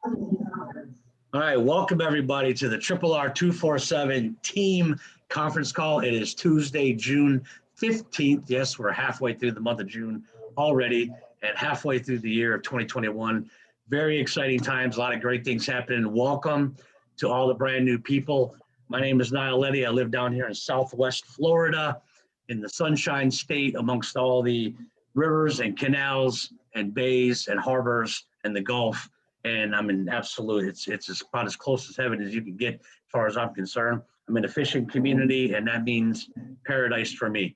All right, welcome everybody to the RRR247 team conference call. It is Tuesday, June 15th. Yes, we're halfway through the month of June already and halfway through the year of 2021. Very exciting times, a lot of great things happening. Welcome to all the brand new people. My name is Niall Letty. I live down here in Southwest Florida in the Sunshine State amongst all the rivers and canals and bays and harbors and the Gulf. And I'm in absolute, it's about as close as heaven as you can get as far as I'm concerned. I'm in a fishing community, and that means paradise for me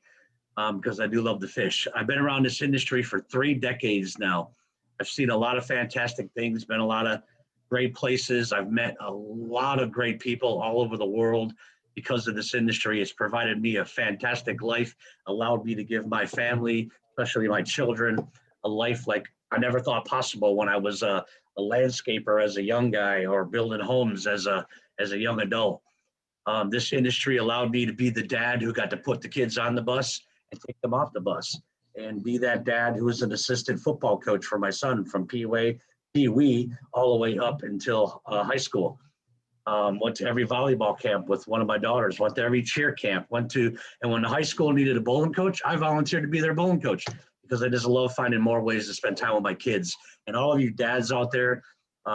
because I do love the fish. I've been around this industry for 3 decades now. I've seen a lot of fantastic things, been a lot of great places. I've met a lot of great people all over the world because of this industry. It's provided me a fantastic life, allowed me to give my family, especially my children, a life like I never thought possible when I was a landscaper as a young guy or building homes as a young adult. This industry allowed me to be the dad who got to put the kids on the bus and take them off the bus, and be that dad who was an assistant football coach for my son from Pee Wee all the way up until high school. Went to every volleyball camp with one of my daughters, went to every cheer camp, and when the high school needed a bowling coach, I volunteered to be their bowling coach because I just love finding more ways to spend time with my kids. And all of you dads out there,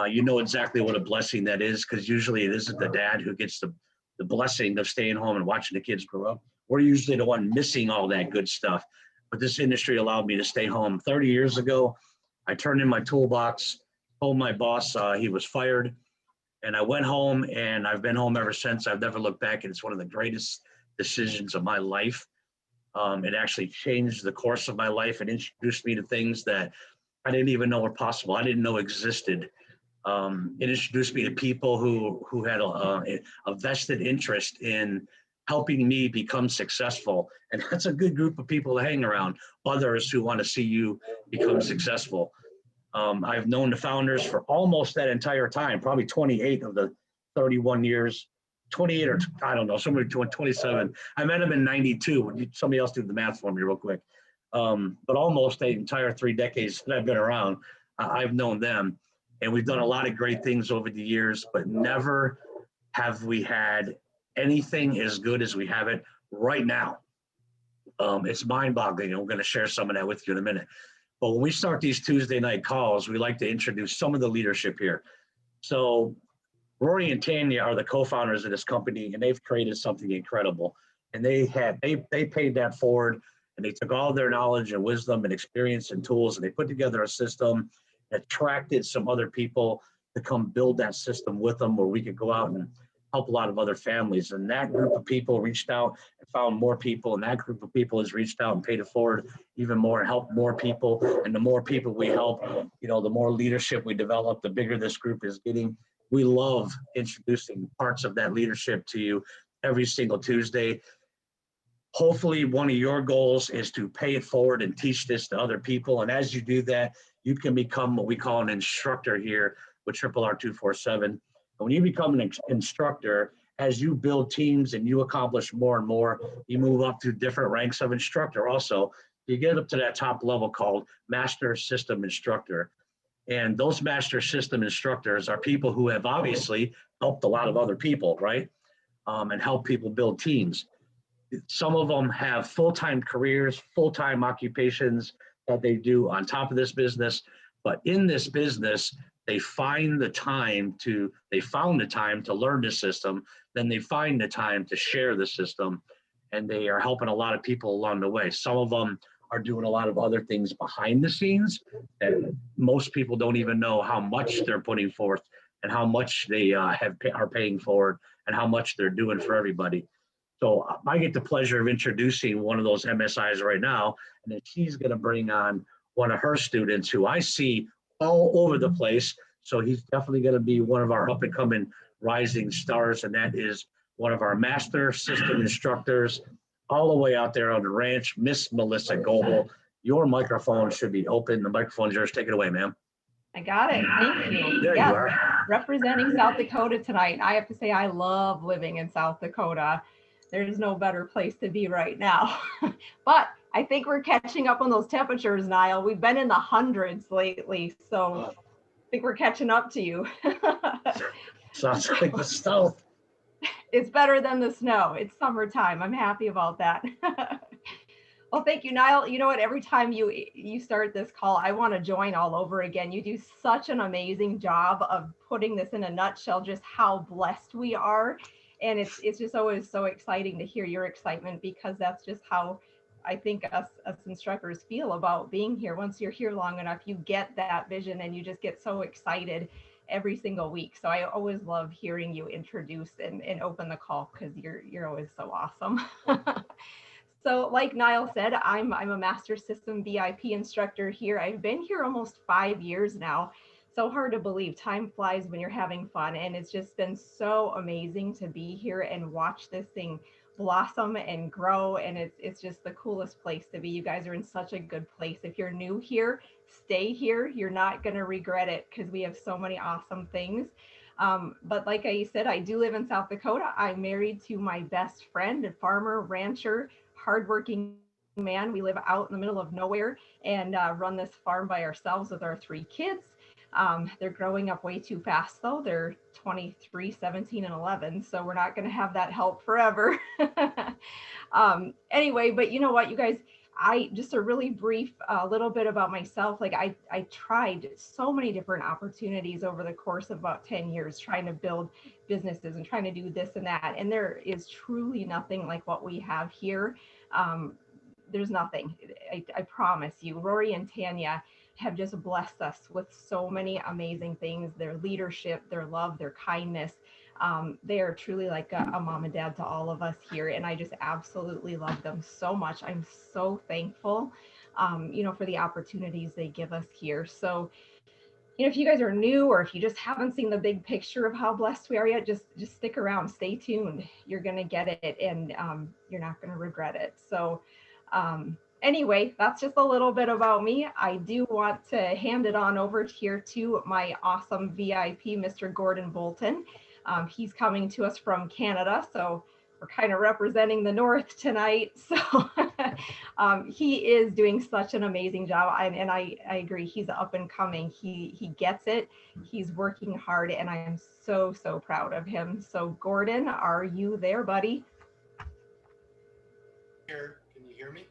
you know exactly what a blessing that is, because usually it isn't the dad who gets the blessing of staying home and watching the kids grow up. We're usually the one missing all that good stuff. But this industry allowed me to stay home. 30 years ago, I turned in my toolbox, told my boss he was fired, and I went home, and I've been home ever since. I've never looked back, and it's one of the greatest decisions of my life. It actually changed the course of my life and introduced me to things that I didn't even know were possible. I didn't know existed. It introduced me to people who had a vested interest in helping me become successful. And that's a good group of people to hang around, others who want to see you become successful. I've known the founders for almost that entire time, probably 28 of the 31 years. 28 or I don't know, somewhere between 27. I met him in 92. Somebody else do the math for me real quick. But almost the entire 3 decades that I've been around, I've known them. And we've done a lot of great things over the years, but never have we had anything as good as we have it right now. It's mind-boggling, and we're going to share some of that with you in a minute. But when we start these Tuesday night calls, we like to introduce some of the leadership here. So Rory and Tanya are the co-founders of this company, and they've created something incredible. And they paid that forward, and they took all their knowledge and wisdom and experience and tools, and they put together a system that attracted some other people to come build that system with them, where we could go out and help a lot of other families. And that group of people reached out and found more people, and that group of people has reached out and paid it forward even more and helped more people. And the more people we help, the more leadership we develop, the bigger this group is getting. We love introducing parts of that leadership to you every single Tuesday. Hopefully, one of your goals is to pay it forward and teach this to other people. And as you do that, you can become what we call an instructor here with RRR247. And when you become an instructor, as you build teams and you accomplish more and more, you move up to different ranks of instructor also. You get up to that top level called Master System Instructor. And those master system instructors are people who have obviously helped a lot of other people, right? And help people build teams. Some of them have full-time careers, full-time occupations that they do on top of this business. But in this business, they found the time to learn the system, then they find the time to share the system, and they are helping a lot of people along the way. Some of them are doing a lot of other things behind the scenes that most people don't even know how much they're putting forth and how much they are paying forward and how much they're doing for everybody. So I get the pleasure of introducing one of those MSIs right now, and then she's going to bring on one of her students who I see all over the place. So he's definitely going to be one of our up-and-coming rising stars, and that is one of our master system instructors all the way out there on the ranch, Miss Melissa Goebel. Your microphone should be open. The microphone's yours. Take it away, ma'am. I got it. Thank you. There you are. Representing South Dakota tonight. I have to say I love living in South Dakota. There's no better place to be right now. But I think we're catching up on those temperatures, Niall. We've been in the hundreds lately. So think we're catching up to you. Sounds like the snow. It's better than the snow. It's summertime. I'm happy about that. Well, thank you, Niall. You know what? Every time you start this call, I want to join all over again. You do such an amazing job of putting this in a nutshell, just how blessed we are. And it's just always so exciting to hear your excitement, because that's just how I think us instructors feel about being here. Once you're here long enough, you get that vision and you just get so excited every single week. So I always love hearing you introduce and open the call, because you're always so awesome. So like Niall said, I'm a master system VIP instructor here. I've been here almost 5 years now. So hard to believe. Time flies when you're having fun. And it's just been so amazing to be here and watch this thing blossom and grow. And it's just the coolest place to be. You guys are in such a good place. If you're new here, stay here. You're not going to regret it, because we have so many awesome things. But like I said, I do live in South Dakota. I'm married to my best friend, a farmer, rancher, hardworking man. We live out in the middle of nowhere and run this farm by ourselves with our 3 kids. They're growing up way too fast, though. They're 23, 17, and 11. So we're not going to have that help forever. Anyway, but you know what, you guys, I just a really brief little bit about myself. Like I tried so many different opportunities over the course of about 10 years, trying to build businesses and trying to do this and that. And there is truly nothing like what we have here. Um, there's nothing. I promise you. Rory and Tanya have just blessed us with so many amazing things. Their leadership, their love, their kindness. They are truly like a mom and dad to all of us here. And I just absolutely love them so much. I'm so thankful, for the opportunities they give us here. So, if you guys are new, or if you just haven't seen the big picture of how blessed we are yet, just stick around, stay tuned. You're going to get it, and you're not going to regret it. So anyway, that's just a little bit about me. I do want to hand it on over here to my awesome VIP, Mr. Gordon Bolton. He's coming to us from Canada, so we're kind of representing the North tonight. So he is doing such an amazing job. And I agree, he's up and coming. He gets it. He's working hard, and I am so, so proud of him. So Gordon, are you there, buddy? Here, can you hear me?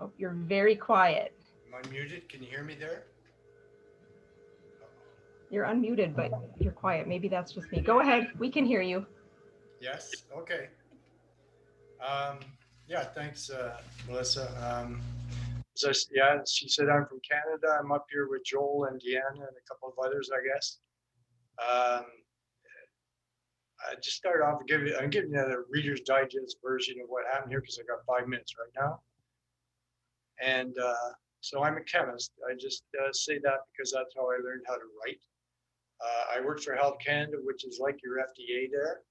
Oh, you're very quiet. Am I muted? Can you hear me there? You're unmuted, but you're quiet. Maybe that's just me. Go ahead. We can hear you. Yes. Okay. Yeah. Thanks, Melissa. Yeah, she said I'm from Canada. I'm up here with Joel and Deanna and a couple of others, I guess. I just started off I'm giving you a Reader's Digest version of what happened here, because I got 5 minutes right now. And so I'm a chemist. I just say that because that's how I learned how to write. I worked for Health Canada, which is like your FDA there.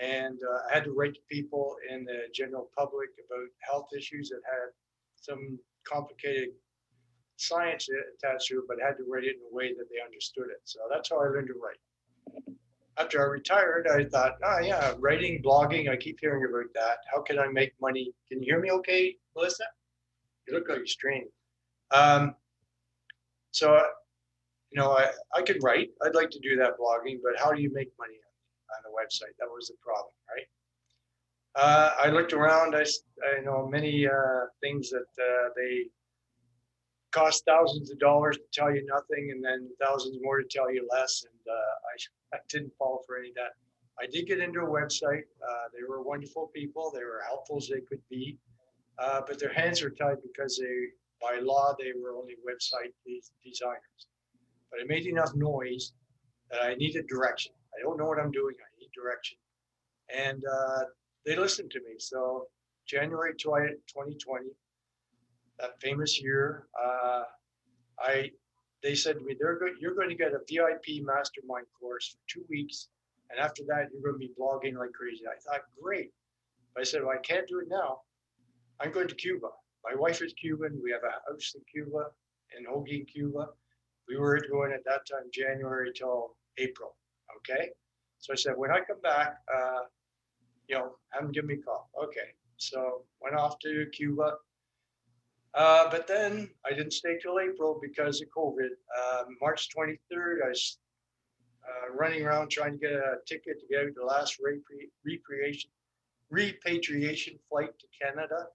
And I had to write to people in the general public about health issues that had some complicated science attached to it, but had to write it in a way that they understood it. So that's how I learned to write. After I retired, I thought, oh yeah, writing, blogging, I keep hearing about that. How can I make money? Can you hear me okay, Melissa? You look like you're strained. So, I could write. I'd like to do that blogging, but how do you make money on the website? That was the problem, right? I looked around. I know many things that they cost thousands of dollars to tell you nothing, and then thousands more to tell you less. And I didn't fall for any of that. I did get into a website. They were wonderful people. They were helpful as they could be, but their hands were tied because by law, they were only website designers. But I made enough noise that I needed direction. I don't know what I'm doing. I need direction. And they listened to me. So January 2020, that famous year, they said to me, you're going to get a VIP mastermind course for 2 weeks. And after that, you're going to be blogging like crazy. I thought, great. But I said, well, I can't do it now. I'm going to Cuba. My wife is Cuban. We have a house in Cuba, in Hoagland, Cuba. We were going at that time, January till April. Okay. So I said, when I come back, have them give me a call. Okay. So went off to Cuba. But then I didn't stay till April because of COVID. March 23rd, I was running around trying to get a ticket to get the last repatriation flight to Canada.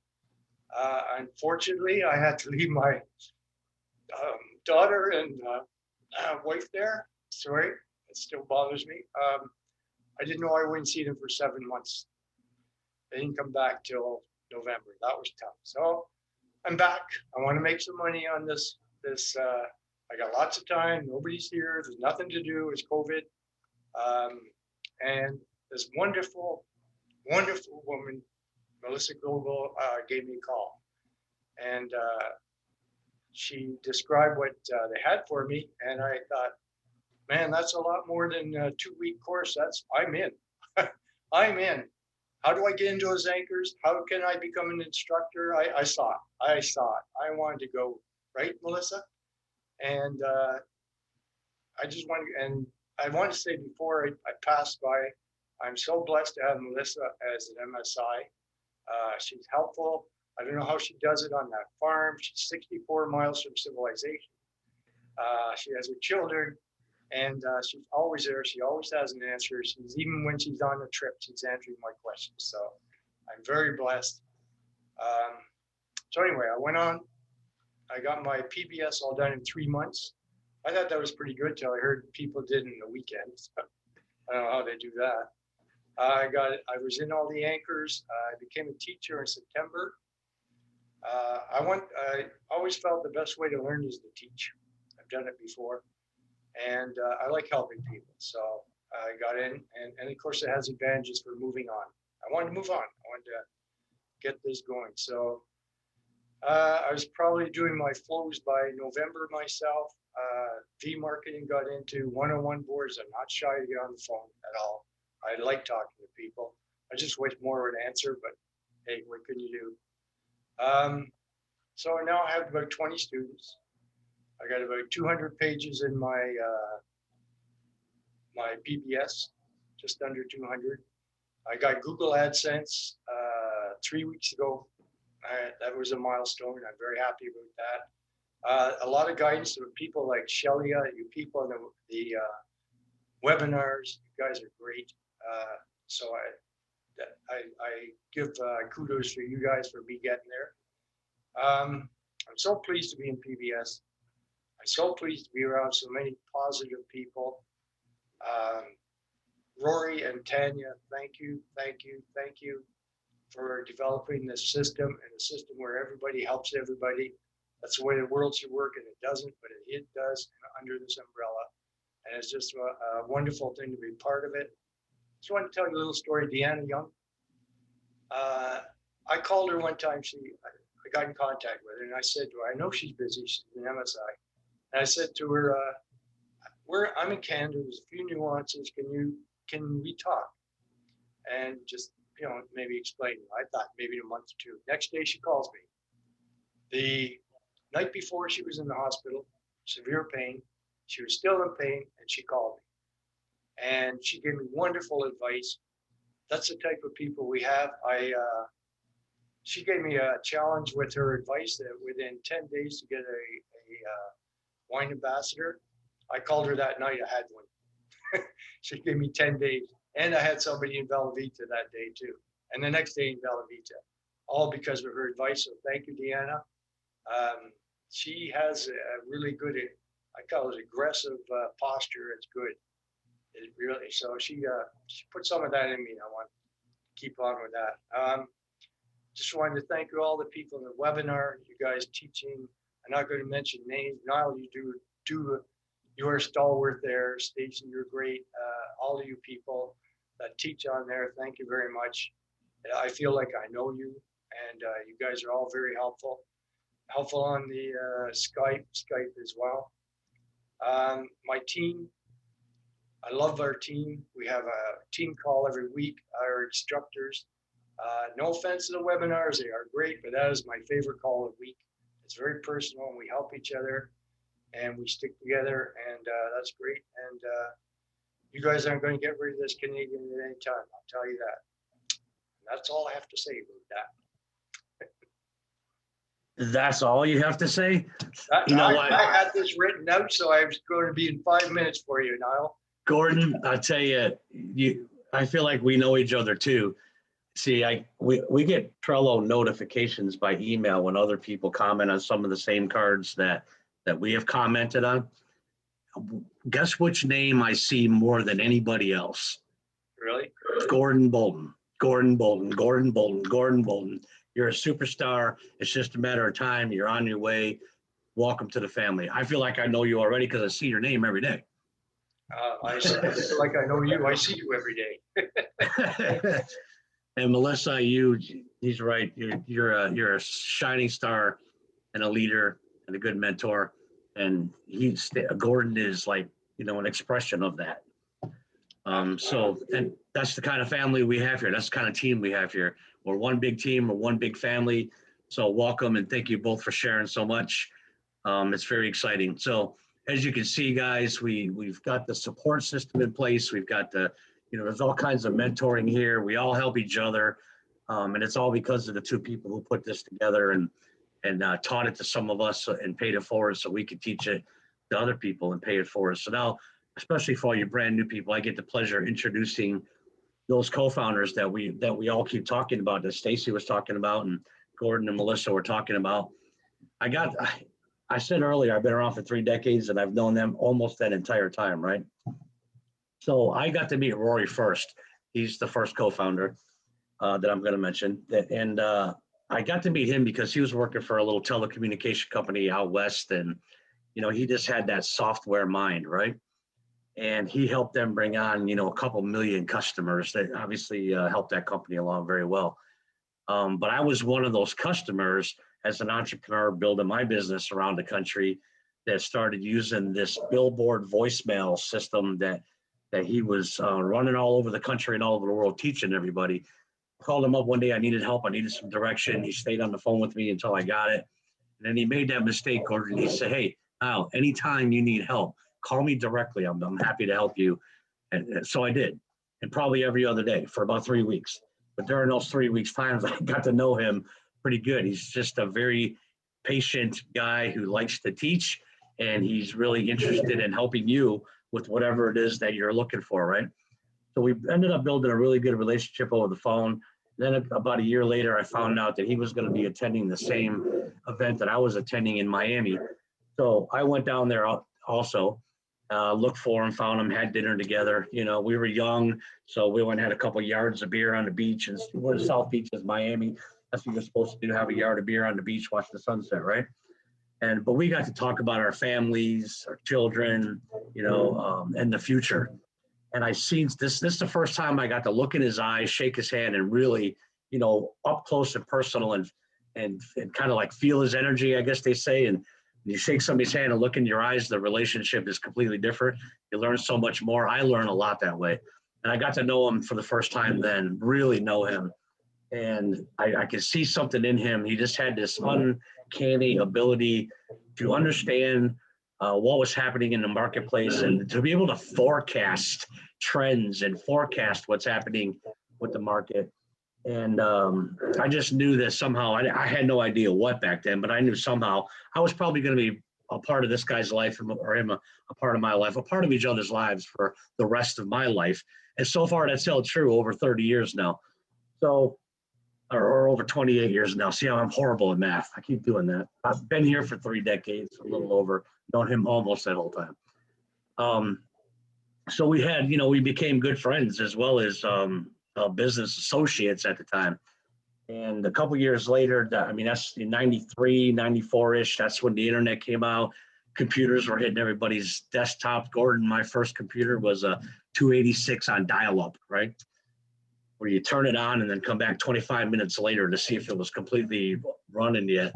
Unfortunately, I had to leave my daughter and wife there. Sorry, it still bothers me. I didn't know I wouldn't see them for 7 months. They didn't come back till November. That was tough. So I'm back. I want to make some money on this. I got lots of time. Nobody's here. There's nothing to do. It's COVID. And this wonderful, wonderful woman, Melissa Global, gave me a call. And she described what they had for me. And I thought, man, that's a lot more than a 2-week course. I'm in. I'm in. How do I get into those anchors? How can I become an instructor? I saw it. I wanted to go, right, Melissa? And I just wanted, and I want to say before I passed by, I'm so blessed to have Melissa as an MSI. She's helpful. I don't know how she does it on that farm. She's 64 miles from civilization. She has her children, and she's always there. She always has an answer. Even when she's on a trip, she's answering my questions. So I'm very blessed. So anyway, I went on. I got my PBS all done in 3 months. I thought that was pretty good till I heard people did in the weekend. So I don't know how they do that. I was in all the anchors. I became a teacher in September. I always felt the best way to learn is to teach. I've done it before. And I like helping people. So I got in, and of course it has advantages for moving on. I wanted to move on. I wanted to get this going. So I was probably doing my flows by November myself. V-marketing got into one-on-one boards. I'm not shy to get on the phone at all. I like talking to people. I just wish more would answer, but hey, what can you do? So now I have about 20 students. I got about 200 pages in my my PBS, just under 200. I got Google AdSense 3 weeks ago. That was a milestone. I'm very happy about that. A lot of guidance to people like Shelia, you people in the webinars. You guys are great. So I give kudos for you guys for me getting there. I'm so pleased to be in PBS. I'm so pleased to be around so many positive people. Rory and Tanya, thank you for developing this system, and a system where everybody helps everybody. That's the way the world should work, and it doesn't, but it does under this umbrella. And it's just a wonderful thing to be part of it. Just want to tell you a little story. Deanna Young. I called her one time. I got in contact with her, and I said to her, I know she's busy. She's an MSI. And I said to her, I'm in Canada. There's a few nuances. Can we talk? And just, maybe explain. I thought maybe a month or two. Next day she calls me. The night before she was in the hospital, severe pain. She was still in pain, and she called me. And she gave me wonderful advice. That's the type of people we have. She gave me a challenge with her advice that within 10 days to get a wine ambassador. I called her that night. I had one. She gave me 10 days. And I had somebody in Bella Vita that day too. And the next day in Bella Vita. All because of her advice. So thank you, Deanna. She has a really good, I call it aggressive posture. It's good. It really, so she put some of that in me. I want to keep on with that. Just wanted to thank all the people in the webinar, you guys teaching. I'm not going to mention names. Niall, you're a stalwart there. Stacey, you're great. All of you people that teach on there, thank you very much. I feel like I know you, and you guys are all very helpful. Helpful on the Skype as well. My team, I love our team. We have a team call every week, our instructors. No offense to the webinars, they are great, but that is my favorite call of the week. It's very personal, and we help each other, and we stick together, and that's great. And you guys aren't going to get rid of this Canadian at any time, I'll tell you that. And that's all I have to say about that. That's all you have to say? I, You know I, what? I had this written out, so I was going to be in 5 minutes for you, Niall. Gordon, I tell you, I feel like we know each other too. See, we get Trello notifications by email when other people comment on some of the same cards that we have commented on. Guess which name I see more than anybody else? Really? Gordon Bolton. Gordon Bolton. Gordon Bolton. Gordon Bolton. You're a superstar. It's just a matter of time. You're on your way. Welcome to the family. I feel like I know you already because I see your name every day. I feel like I know you. I see you every day. And Melissa, he's right. You're a shining star and a leader and a good mentor. And Gordon is like, an expression of that. And that's the kind of family we have here. That's the kind of team we have here. We're one big team. We're one big family. So welcome and thank you both for sharing so much. It's very exciting. So as you can see, guys, we've got the support system in place. We've got there's all kinds of mentoring here. We all help each other. And it's all because of the two people who put this together and taught it to some of us and paid it forward so we could teach it to other people and pay it forward. So now, especially for all you brand new people, I get the pleasure of introducing those co-founders that we all keep talking about, that Stacy was talking about and Gordon and Melissa were talking about. I said earlier, I've been around for 3 decades and I've known them almost that entire time, right? So I got to meet Rory first. He's the first co-founder that I'm going to mention. And I got to meet him because he was working for a little telecommunication company out west. And, he just had that software mind, right? And he helped them bring on, a couple million customers that obviously helped that company along very well. But I was one of those customers as an entrepreneur building my business around the country that started using this billboard voicemail system that he was running all over the country and all over the world, teaching everybody. I called him up one day. I needed help. I needed some direction. He stayed on the phone with me until I got it. And then he made that mistake, Gordon. He said, "Hey, Al, anytime you need help, call me directly. I'm happy to help you." And so I did. And probably every other day for about 3 weeks. But during those 3 weeks times, I got to know him pretty good. He's just a very patient guy who likes to teach, and he's really interested in helping you with whatever it is that you're looking for, right? So we ended up building a really good relationship over the phone. Then about a year later, I found out that he was going to be attending the same event that I was attending in Miami. So I went down there also, looked for him, found him, had dinner together. We were young, so we went and had a couple yards of beer on the beach. And we're in South Beach, is Miami. That's what you're supposed to do, have a yard of beer on the beach, watch the sunset, right? But we got to talk about our families, our children, and the future. And I seen this is the first time I got to look in his eyes, shake his hand, and really, up close and personal and kind of like feel his energy, I guess they say. And when you shake somebody's hand and look in your eyes, the relationship is completely different. You learn so much more. I learn a lot that way. And I got to know him for the first time then, really know him. And I could see something in him. He just had this uncanny ability to understand what was happening in the marketplace and to be able to forecast trends and forecast what's happening with the market. And I just knew that somehow, I had no idea what back then, but I knew somehow I was probably going to be a part of this guy's life or him a part of my life, a part of each other's lives for the rest of my life. And so far that's held true over 30 years now. So, or over 28 years now. See how I'm horrible at math. I keep doing that. I've been here for 3 decades, a little over, known him almost that whole time. So we had, we became good friends as well as business associates at the time. And a couple years later, that's in 93, 94-ish. That's when the internet came out. Computers were hitting everybody's desktop. Gordon, my first computer was a 286 on dial-up, right? Where you turn it on and then come back 25 minutes later to see if it was completely running yet.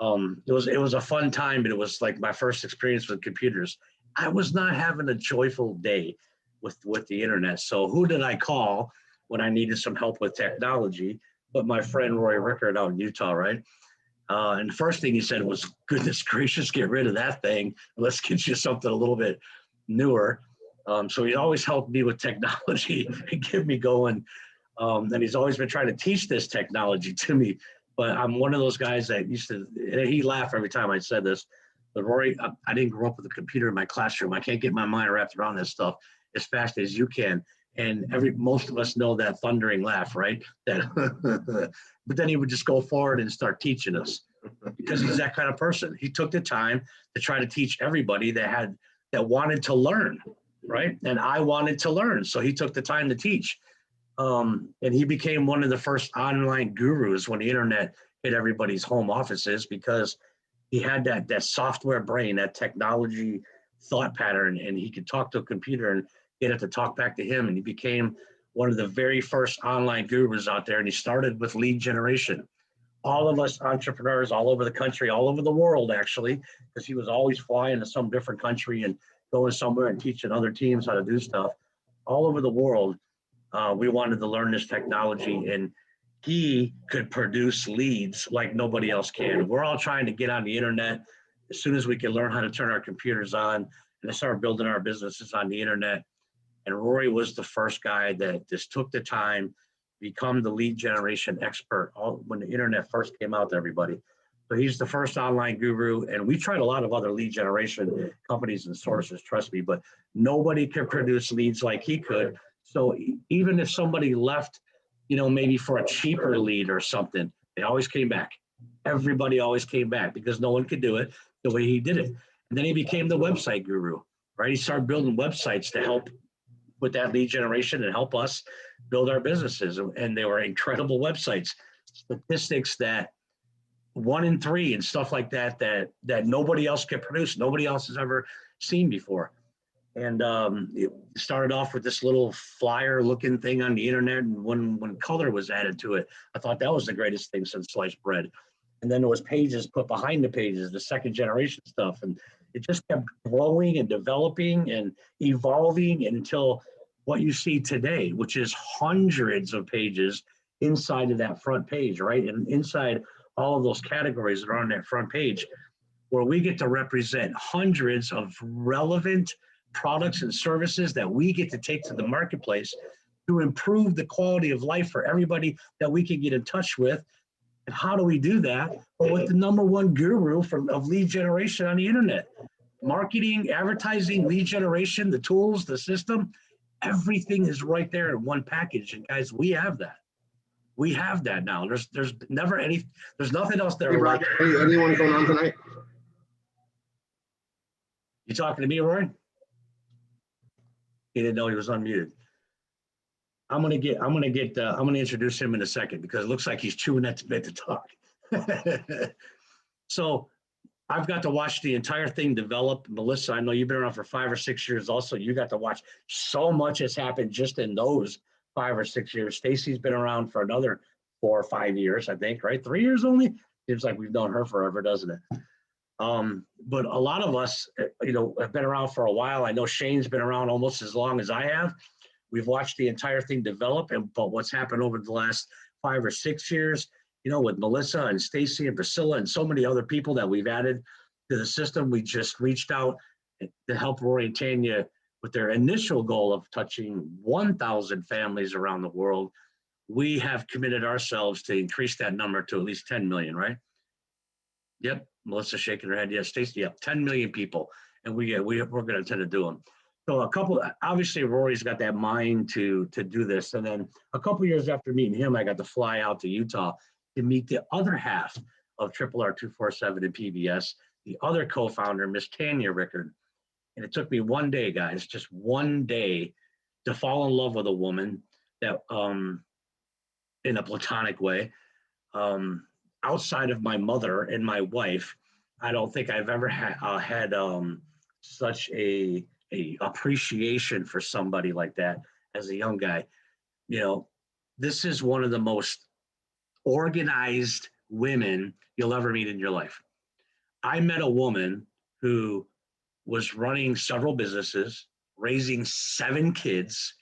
It was a fun time, but it was like my first experience with computers. I was not having a joyful day with the internet. So who did I call when I needed some help with technology? But my friend Roy Rickard out in Utah, right? And the first thing he said was, "Goodness gracious, get rid of that thing. Let's get you something a little bit newer." So he always helped me with technology and get me going. And he's always been trying to teach this technology to me. but I'm one of those guys that used to, he laughed every time I said this, but Rory, I didn't grow up with a computer in my classroom. I can't get my mind wrapped around this stuff as fast as you can. And most of us know that thundering laugh, right? That, but then he would just go forward and start teaching us because he's that kind of person. He took the time to try to teach everybody that wanted to learn, right? And I wanted to learn, so he took the time to teach. And he became one of the first online gurus when the internet hit everybody's home offices, because he had that software brain, that technology thought pattern, and he could talk to a computer and get it to talk back to him. And he became one of the very first online gurus out there. And he started with lead generation. All of us entrepreneurs all over the country, all over the world, actually, because he was always flying to some different country and going somewhere and teaching other teams how to do stuff. All over the world, we wanted to learn this technology, and he could produce leads like nobody else can. We're all trying to get on the internet as soon as we can learn how to turn our computers on and start building our businesses on the internet. And Rory was the first guy that just took the time to become the lead generation expert when the internet first came out to everybody. So he's the first online guru. And we tried a lot of other lead generation companies and sources, trust me, but nobody could produce leads like he could. So even if somebody left, maybe for a cheaper lead or something, they always came back. Everybody always came back because no one could do it the way he did it. And then he became the website guru, right? He started building websites to help with that lead generation and help us build our businesses. And they were incredible websites, statistics that 1 in 3 and stuff like that nobody else can produce. Nobody else has ever seen before. And it started off with this little flyer looking thing on the internet. And when color was added to it, I thought that was the greatest thing since sliced bread. And then there was pages put behind the pages, the second generation stuff. And it just kept growing and developing and evolving until what you see today, which is hundreds of pages inside of that front page, right? And inside all of those categories that are on that front page, where we get to represent hundreds of relevant products and services that we get to take to the marketplace to improve the quality of life for everybody that we can get in touch with. And how do we do that? Well, with the #1 guru of lead generation on the internet. Marketing, advertising, lead generation, the tools, the system, everything is right there in one package. And guys, we have that. We have that now. There's nothing else there. Hey, Brock, anyone going on tonight? You talking to me, Roy? He didn't know he was unmuted. I'm gonna introduce him in a second because it looks like he's chewing at the bit to talk. So I've got to watch the entire thing develop. Melissa, I know you've been around for 5 or 6 years also. You got to watch so much has happened just in those 5 or 6 years. Stacy's been around for another 4 or 5 years, I think, right? 3 years only? Seems like we've known her forever, doesn't it? But a lot of us, have been around for a while. I know Shane's been around almost as long as I have. We've watched the entire thing develop, but what's happened over the last 5 or 6 years, with Melissa and Stacy and Priscilla and so many other people that we've added to the system. We just reached out to help Rory and Tanya with their initial goal of touching 1,000 families around the world. We have committed ourselves to increase that number to at least 10 million, right? Yep, Melissa shaking her head. Yes, Stacy, yep, 10 million people. And we're going to tend to do them. So obviously Rory's got that mind to do this. And then a couple years after meeting him, I got to fly out to Utah to meet the other half of RRR247 and PBS, the other co-founder, Miss Tanya Rickard. And it took me one day, guys, just one day to fall in love with a woman that, in a platonic way, outside of my mother and my wife, I don't think I've ever had such a appreciation for somebody like that as a young guy. This is one of the most organized women you'll ever meet in your life. I met a woman who was running several businesses, raising 7 kids,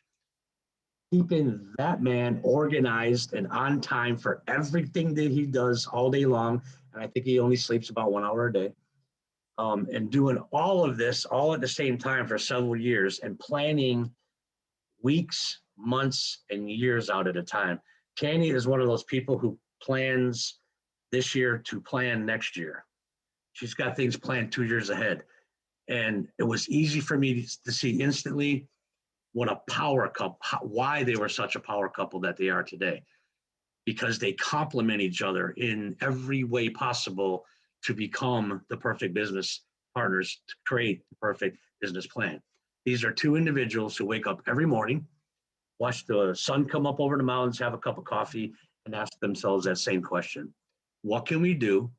keeping that man organized and on time for everything that he does all day long. And I think he only sleeps about 1 hour a day. And doing all of this all at the same time for several years and planning weeks, months, and years out at a time. Tanya is one of those people who plans this year to plan next year. She's got things planned 2 years ahead. And it was easy for me to see instantly what a power couple, why they were such a power couple that they are today. Because they complement each other in every way possible to become the perfect business partners to create the perfect business plan. These are two individuals who wake up every morning, watch the sun come up over the mountains, have a cup of coffee, and ask themselves that same question. What can we do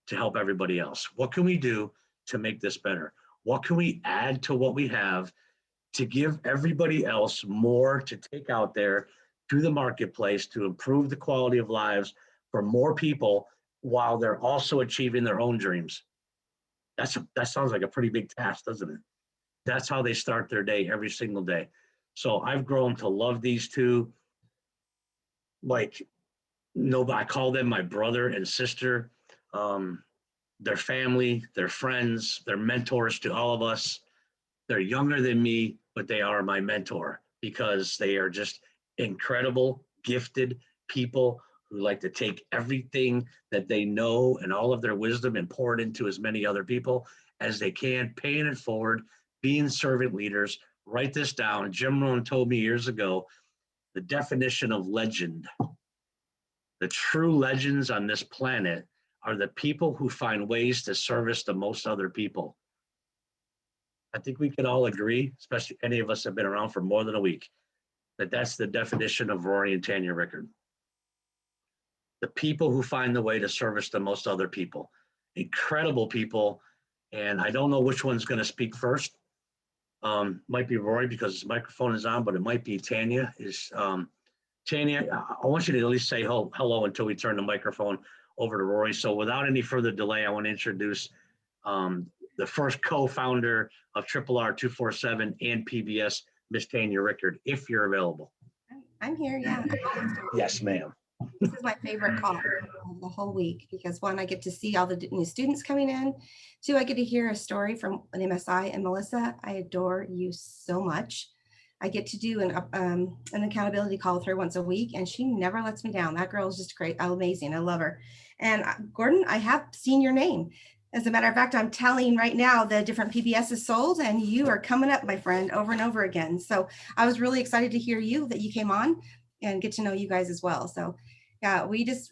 to help everybody else? What can we do to make this better? What can we add to what we have to give everybody else more to take out there to the marketplace to improve the quality of lives for more people while they're also achieving their own dreams? That sounds like a pretty big task, doesn't it? That's how they start their day every single day. So I've grown to love these two. Like, no, I call them my brother and sister. They're family, they're friends, they're mentors to all of us. They're younger than me, but they are my mentor because they are just incredible, gifted people who like to take everything that they know and all of their wisdom and pour it into as many other people as they can, paying it forward, being servant leaders. Write this down. Jim Rohn told me years ago, the definition of legend. The true legends on this planet are the people who find ways to service the most other people. I think we can all agree, especially any of us have been around for more than a week, that that's the definition of Rory and Tanya Rickard. The people who find the way to service the most other people. Incredible people. And I don't know which one's going to speak first. Might be Rory because his microphone is on, but it might be Tanya. Tanya, I want you to at least say hello until we turn the microphone over to Rory. So without any further delay, I want to introduce the first co-founder of RRR247 and PBS, Miss Tanya Rickard, if you're available. I'm here, yeah. Yes, ma'am. This is my favorite call of the whole week because one, I get to see all the new students coming in. Two, I get to hear a story from an MSI, and Melissa, I adore you so much. I get to do an accountability call with her once a week, and she never lets me down. That girl is just great, amazing. I love her. And Gordon, I have seen your name. As a matter of fact, I'm tallying right now the different PBSs sold, and you are coming up, my friend, over and over again. So I was really excited to hear that you came on and get to know you guys as well. So yeah,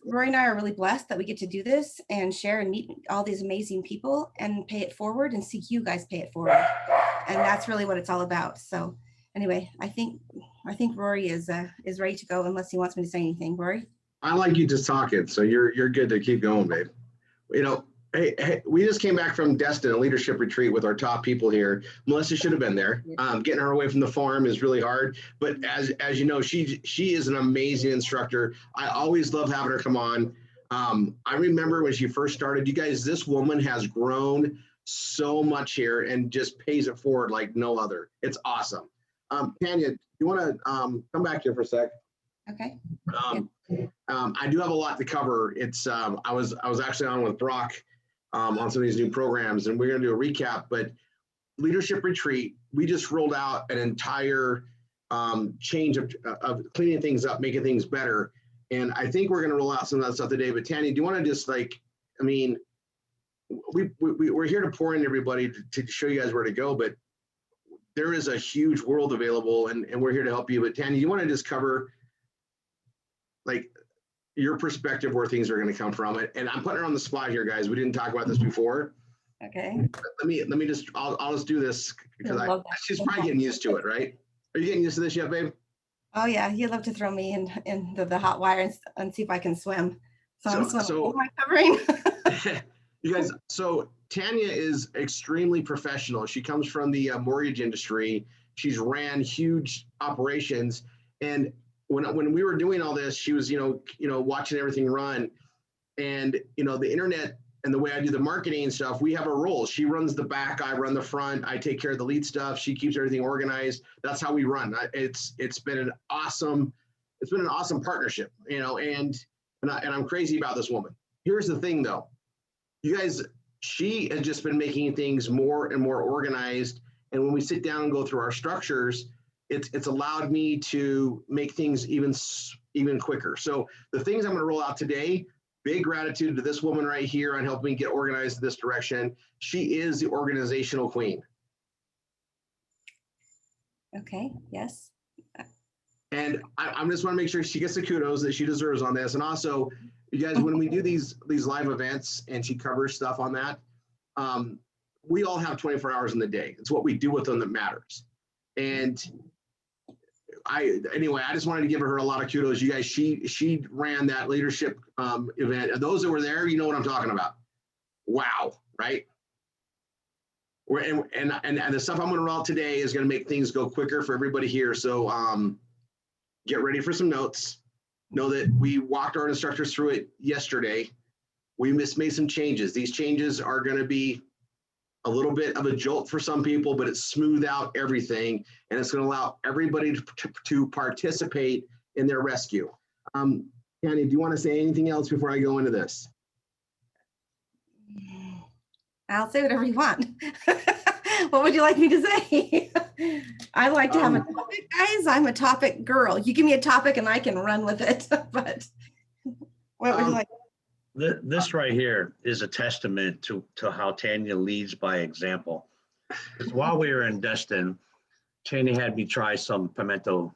Rory and I are really blessed that we get to do this and share and meet all these amazing people and pay it forward and see you guys pay it forward. And that's really what it's all about. So anyway, I think Rory is ready to go unless he wants me to say anything. Rory? I like you just talking, so you're good to keep going, babe. You know, hey, we just came back from Destin, a leadership retreat with our top people here. Melissa should have been there. Getting her away from the farm is really hard, but as you know, she is an amazing instructor. I always love having her come on. I remember when she first started, you guys, this woman has grown so much here and just pays it forward like no other. It's awesome. Tanya, you want to come back here for a sec? Okay. I do have a lot to cover. It's I was actually on with Brock on some of these new programs, and we're going to do a recap. But leadership retreat, we just rolled out an entire change of cleaning things up, making things better. And I think we're going to roll out some of that stuff today. But Tanya, do you want to just we're here to pour in everybody to show you guys where to go, but there is a huge world available, and we're here to help you. But Tanya, you want to just cover your perspective where things are going to come from. And I'm putting her on the spot here, guys. We didn't talk about this before. Okay. But let me just, I'll just do this because she's probably getting used to it, right? Are you getting used to this yet, babe? Oh yeah, he'd love to throw me in the hot wire and see if I can swim. So I'm swimming. So what am I covering? You guys, so Tanya is extremely professional. She comes from the mortgage industry. She's ran huge operations, and when we were doing all this, she was watching everything run, and the internet and the way I do the marketing and stuff, we have a role. She runs the back, I run the front. I take care of the lead stuff. She keeps everything organized. That's how we run. It's been an awesome partnership, and I'm crazy about this woman. Here's the thing though, you guys, she has just been making things more and more organized. And when we sit down and go through our structures, it's allowed me to make things even quicker. So the things I'm going to roll out today, big gratitude to this woman right here on helping me get organized in this direction. She is the organizational queen. Okay, yes. And I just want to make sure she gets the kudos that she deserves on this. And also, you guys, when we do these live events and she covers stuff on that, we all have 24 hours in the day. It's what we do with them that matters. And anyway, I just wanted to give her a lot of kudos. You guys, she ran that leadership event. And those that were there, you know what I'm talking about. Wow, right? And the stuff I'm going to roll out today is going to make things go quicker for everybody here. So get ready for some notes. Know that we walked our instructors through it yesterday. We made some changes. These changes are going to be a little bit of a jolt for some people, but it's smoothed out everything, and it's going to allow everybody to participate in their rescue. Tanya, do you want to say anything else before I go into this? I'll say whatever you want. What would you like me to say? I like to have a topic, guys. I'm a topic girl. You give me a topic and I can run with it. But what would you like? This right here is a testament to how Tanya leads by example. Because while we were in Destin, Tanya had me try some pimento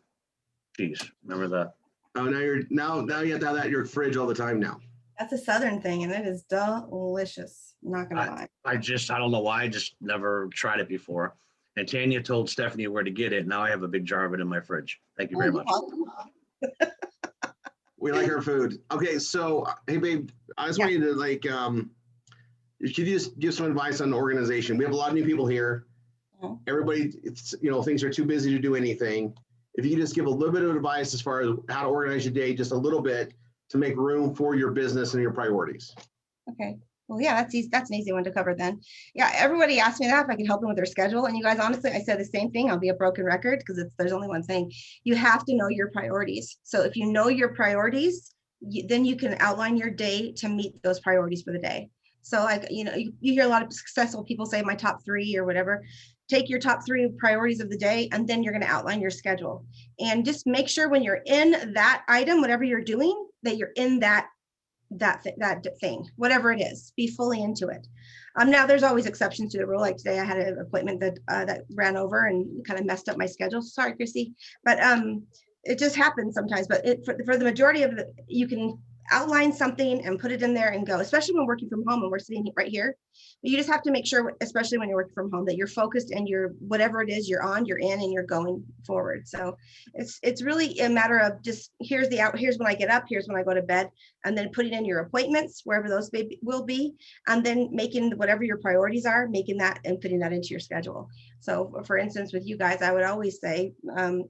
cheese. Remember that? Oh, now you have to have that in your fridge all the time now. That's a Southern thing, and it is delicious. Not gonna lie. I don't know why, I just never tried it before. And Tanya told Stephanie where to get it. Now I have a big jar of it in my fridge. Thank you very much. We like our food. Okay, so hey babe, I just want you to like could you just give some advice on the organization? We have a lot of new people here. Everybody, things are too busy to do anything. If you could just give a little bit of advice as far as how to organize your day, just a little bit to make room for your business and your priorities. Okay. Well, yeah, that's easy. That's an easy one to cover then. Yeah, everybody asked me that if I could help them with their schedule. And you guys, honestly, I said the same thing. I'll be a broken record because there's only one thing. You have to know your priorities. So if you know your priorities, then you can outline your day to meet those priorities for the day. So you hear a lot of successful people say my top 3 or whatever. Take your top 3 priorities of the day, and then you're going to outline your schedule. And just make sure when you're in that item, whatever you're doing, that you're in that thing, whatever it is, be fully into it. Now there's always exceptions to the rule. Like today I had an appointment that ran over and kind of messed up my schedule. Sorry, Chrissy, but it just happens sometimes. But for the majority of you can outline something and put it in there and go, especially when working from home and we're sitting right here. You just have to make sure, especially when you're working from home, that you're focused and you're whatever it is you're on, you're in, and you're going forward. So it's really a matter of just here's when I get up, here's when I go to bed, and then putting in your appointments wherever those will be, and then making whatever your priorities are, making that and putting that into your schedule. So for instance, with you guys, I would always say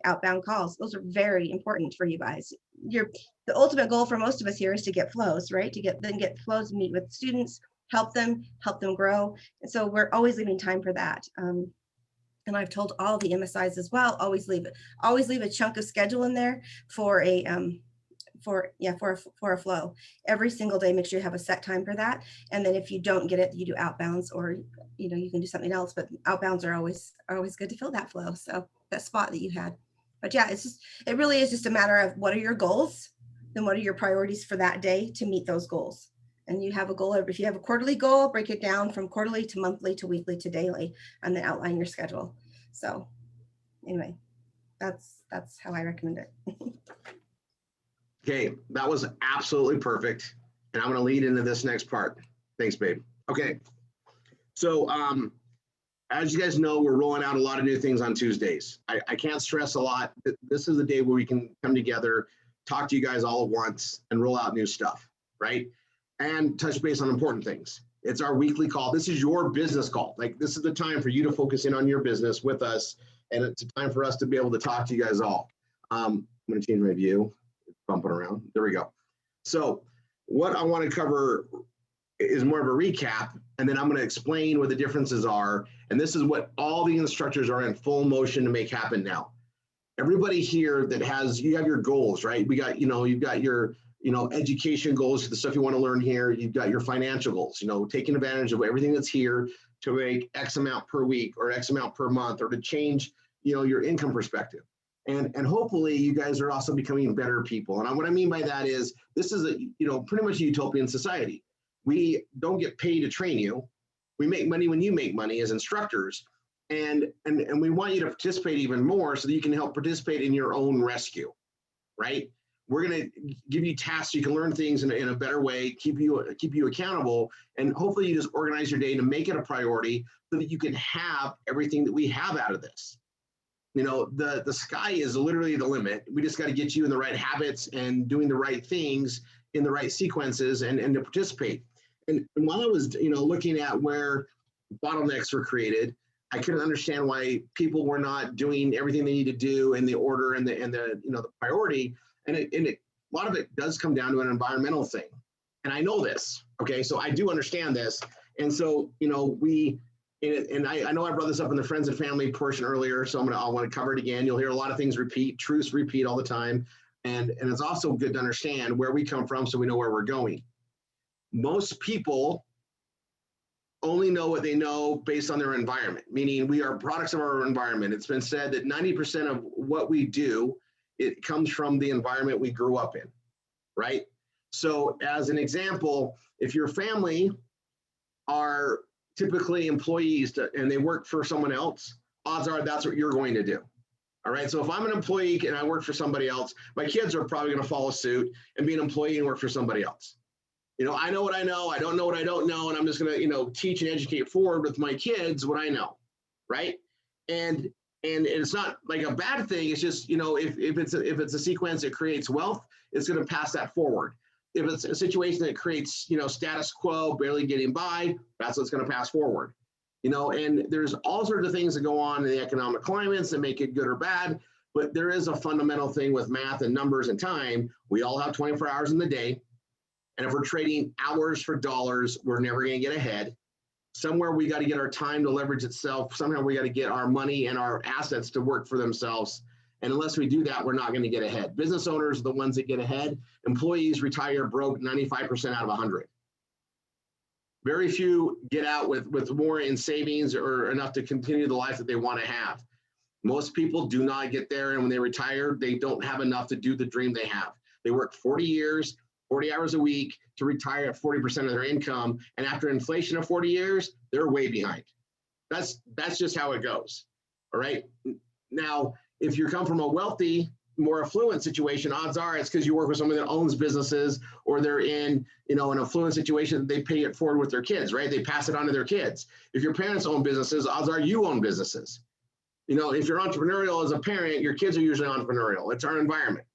outbound calls. Those are very important for you guys. The ultimate goal for most of us here is to get flows, right? To get flows, meet with students, help them grow. And so we're always leaving time for that. And I've told all the MSIs as well, always leave a chunk of schedule in there for a flow every single day. Make sure you have a set time for that. And then if you don't get it, you do outbounds, or you can do something else, but outbounds are always good to fill that flow. So that spot that you had. But yeah, it really is just a matter of what are your goals, then what are your priorities for that day to meet those goals. And you have a goal. If you have a quarterly goal, break it down from quarterly to monthly to weekly to daily, and then outline your schedule. So anyway, that's how I recommend it. Okay, that was absolutely perfect. And I'm going to lead into this next part. Thanks, babe. Okay, so as you guys know, we're rolling out a lot of new things on Tuesdays. I can't stress a lot. This is the day where we can come together, talk to you guys all at once, and roll out new stuff, right? And touch base on important things. It's our weekly call. This is your business call. Like, this is the time for you to focus in on your business with us. And it's a time for us to be able to talk to you guys all. I'm going to change my view. It's bumping around. There we go. So what I want to cover is more of a recap, and then I'm going to explain what the differences are. And this is what all the instructors are in full motion to make happen now. Everybody here you have your goals, right? You've got your education goals, the stuff you want to learn here. You've got your financial goals, taking advantage of everything that's here to make X amount per week or X amount per month, or to change, your income perspective. And hopefully you guys are also becoming better people. And what I mean by that is this is pretty much a utopian society. We don't get paid to train you. We make money when you make money as instructors. And we want you to participate even more so that you can help participate in your own rescue, right? We're going to give you tasks so you can learn things in a better way, keep you accountable, and hopefully you just organize your day to make it a priority so that you can have everything that we have out of this. The sky is literally the limit. We just got to get you in the right habits and doing the right things in the right sequences and to participate. And while I was looking at where bottlenecks were created, I couldn't understand why people were not doing everything they need to do in the order and the priority. And a lot of it does come down to an environmental thing. And I know this, okay? So I do understand this. And so, I know I brought this up in the friends and family portion earlier, so I want to cover it again. You'll hear a lot of things truths repeat all the time. And it's also good to understand where we come from so we know where we're going. Most people only know what they know based on their environment, meaning we are products of our environment. It's been said that 90% of what we do, it comes from the environment we grew up in, right? So as an example, if your family are typically employees and they work for someone else, odds are that's what you're going to do. All right. So if I'm an employee and I work for somebody else, my kids are probably going to follow suit and be an employee and work for somebody else. I know what I know. I don't know what I don't know. And I'm just going to, teach and educate forward with my kids what I know. Right. And it's not like a bad thing. It's just, if it's a sequence that creates wealth, it's going to pass that forward. If it's a situation that creates, status quo, barely getting by, that's what's going to pass forward. And there's all sorts of things that go on in the economic climates that make it good or bad. But there is a fundamental thing with math and numbers and time. We all have 24 hours in the day. And if we're trading hours for dollars, we're never going to get ahead. Somewhere we got to get our time to leverage itself. Somehow we got to get our money and our assets to work for themselves. And unless we do that, we're not going to get ahead. Business owners are the ones that get ahead. Employees retire broke 95% out of 100. Very few get out with more in savings or enough to continue the life that they want to have. Most people do not get there. And when they retire, they don't have enough to do the dream they have. They work 40 years, 40 hours a week to retire at 40% of their income. And after inflation of 40 years, they're way behind. That's just how it goes. All right. Now, if you come from a wealthy, more affluent situation, odds are it's because you work with someone that owns businesses or they're in, an affluent situation, they pay it forward with their kids, right? They pass it on to their kids. If your parents own businesses, odds are you own businesses. If you're entrepreneurial as a parent, your kids are usually entrepreneurial. It's our environment.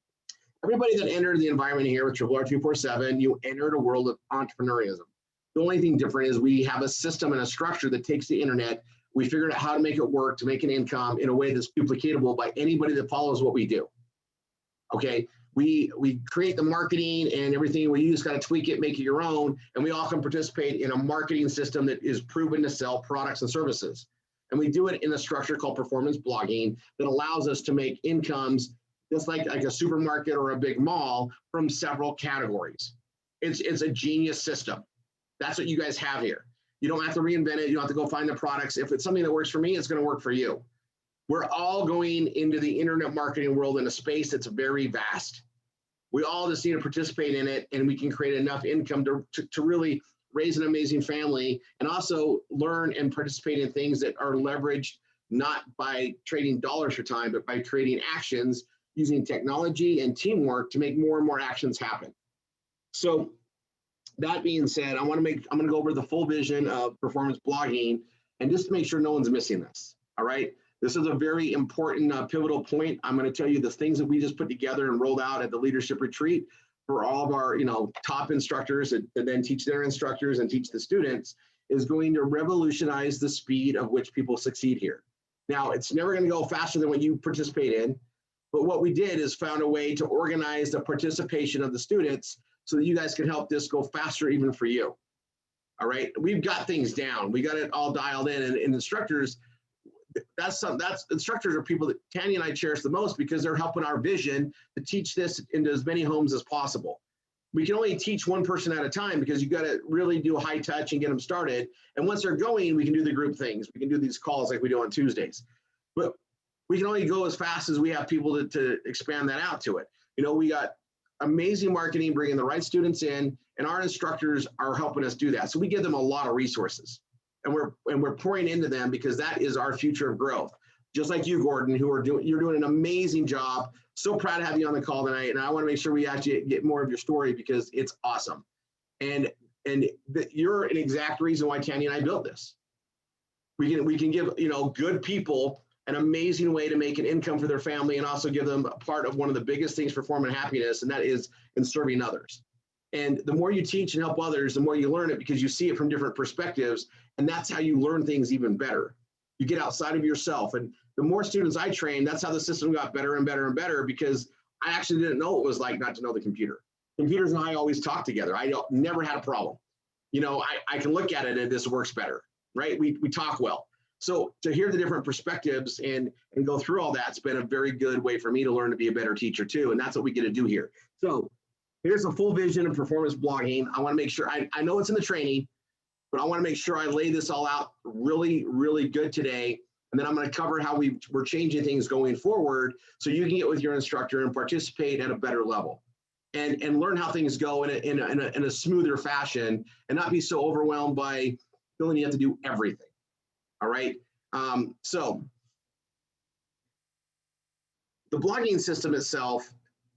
Everybody that entered the environment here with RRR247, you entered a world of entrepreneurialism. The only thing different is we have a system and a structure that takes the internet. We figured out how to make it work, to make an income in a way that's duplicatable by anybody that follows what we do. Okay, we create the marketing and everything. You just got to tweak it, make it your own, and we all can participate in a marketing system that is proven to sell products and services. And we do it in a structure called performance blogging that allows us to make incomes just like a supermarket or a big mall from several categories. It's a genius system. That's what you guys have here. You don't have to reinvent it. You don't have to go find the products. If it's something that works for me, it's going to work for you. We're all going into the internet marketing world in a space that's very vast. We all just need to participate in it, and we can create enough income to really raise an amazing family and also learn and participate in things that are leveraged not by trading dollars for time, but by creating actions using technology and teamwork to make more and more actions happen. So that being said, I'm going to go over the full vision of performance blogging and just to make sure no one's missing this. All right. This is a very important pivotal point. I'm going to tell you the things that we just put together and rolled out at the leadership retreat for all of our, top instructors that then teach their instructors and teach the students is going to revolutionize the speed of which people succeed here. Now, it's never going to go faster than what you participate in. But what we did is found a way to organize the participation of the students so that you guys can help this go faster even for you. All right. We've got things down. We got it all dialed in. And instructors, instructors are people that Tanya and I cherish the most because they're helping our vision to teach this into as many homes as possible. We can only teach one person at a time because you got to really do a high touch and get them started. And once they're going, we can do the group things. We can do these calls like we do on Tuesdays. But we can only go as fast as we have people to expand that out to it. You know, we got amazing marketing, bringing the right students in, and our instructors are helping us do that. So we give them a lot of resources, and we're pouring into them because that is our future of growth. Just like you, Gordon, you're doing an amazing job. So proud to have you on the call tonight, and I want to make sure we actually get more of your story because it's awesome. And you're an exact reason why Tanya and I built this. We can give, you know, good people an amazing way to make an income for their family and also give them a part of one of the biggest things for form and happiness, and that is in serving others. And the more you teach and help others, the more you learn it because you see it from different perspectives, and that's how you learn things even better. You get outside of yourself, and the more students I train, that's how the system got better and better and better because I actually didn't know what it was like not to know the computer. Computers and I always talk together. I never had a problem. You know, I can look at it and this works better, right? We talk well. So to hear the different perspectives and go through all that's been a very good way for me to learn to be a better teacher too. And that's what we get to do here. So here's a full vision of performance blogging. I want to make sure, I know it's in the training, but I want to make sure I lay this all out really, really good today. And then I'm going to cover how we're changing things going forward so you can get with your instructor and participate at a better level and learn how things go in a smoother fashion and not be so overwhelmed by feeling you have to do everything. All right. So the blogging system itself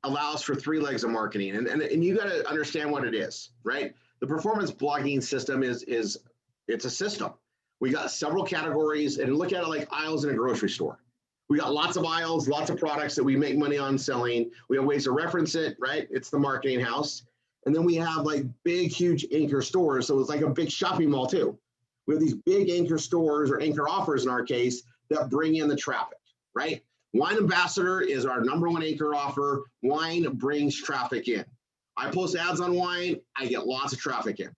allows for 3 legs of marketing, and you got to understand what it is, right? The performance blogging system it's a system. We got several categories, and look at it like aisles in a grocery store. We got lots of aisles, lots of products that we make money on selling. We have ways to reference it, right? It's the marketing house. And then we have like big, huge anchor stores. So it's like a big shopping mall too. We have these big anchor stores or anchor offers in our case that bring in the traffic, right? Wine Ambassador is our #1 anchor offer. Wine brings traffic in. I post ads on wine, I get lots of traffic in.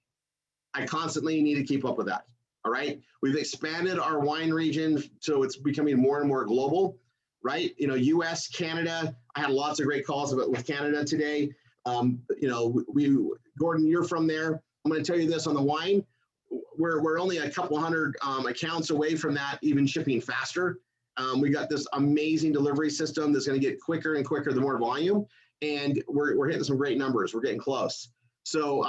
I constantly need to keep up with that, all right? We've expanded our wine region, so it's becoming more and more global, right? You know, US, Canada, I had lots of great calls with Canada today. You know, Gordon, you're from there. I'm gonna tell you this on the wine, we're only a couple hundred accounts away from that even shipping faster. We got this amazing delivery system that's going to get quicker and quicker the more volume, and we're hitting some great numbers. We're getting close. So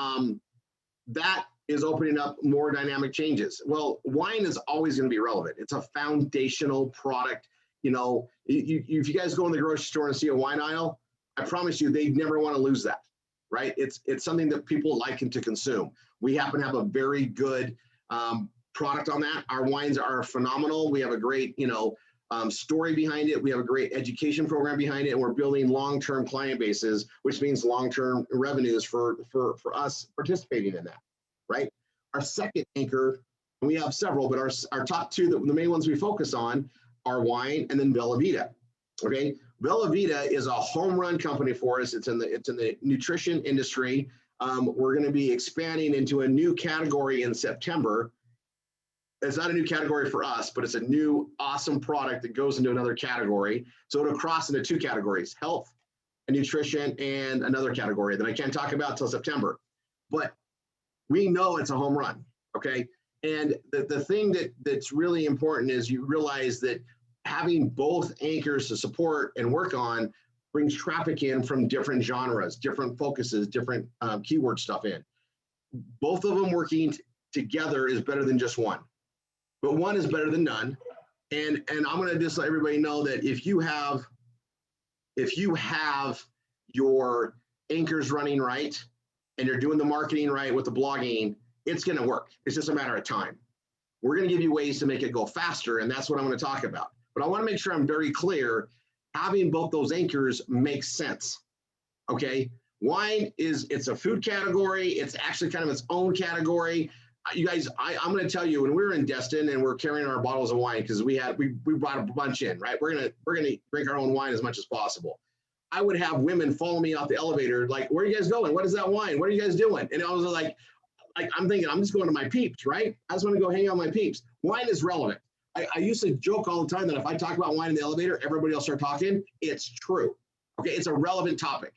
that is opening up more dynamic changes. Well, wine is always going to be relevant. It's a foundational product. You know, if you guys go in the grocery store and see a wine aisle, I promise you they never want to lose that, right? It's something that people like to consume. We happen to have a very good product on that. Our wines are phenomenal. We have a great, you know, story behind it. We have a great education program behind it, and we're building long-term client bases, which means long-term revenues for us participating in that, right? Our second anchor, and we have several, but our top 2, the main ones we focus on are wine and then Bella Vita, okay? Bella Vita is a home run company for us. It's in the nutrition industry. We're going to be expanding into a new category in September. It's not a new category for us, but it's a new awesome product that goes into another category. So it'll cross into 2 categories, health and nutrition, and another category that I can't talk about till September. But we know it's a home run, okay? And the thing that's really important is you realize that having both anchors to support and work on brings traffic in from different genres, different focuses, different keyword stuff in. Both of them working together is better than just one. But one is better than none. And I'm going to just let everybody know that if you have your anchors running right and you're doing the marketing right with the blogging, it's going to work. It's just a matter of time. We're going to give you ways to make it go faster, and that's what I'm going to talk about. But I want to make sure I'm very clear. Having both those anchors makes sense. Okay, wine it's a food category. It's actually kind of its own category. You guys, I'm going to tell you, when we were in Destin and we're carrying our bottles of wine because we brought a bunch in, right? We're gonna drink our own wine as much as possible. I would have women follow me off the elevator, like, "Where are you guys going? What is that wine? What are you guys doing?" And I was like I'm thinking, I'm just going to my peeps, right? I just want to go hang out with my peeps. Wine is relevant. I used to joke all the time that if I talk about wine in the elevator, everybody else start talking. It's true. Okay, it's a relevant topic.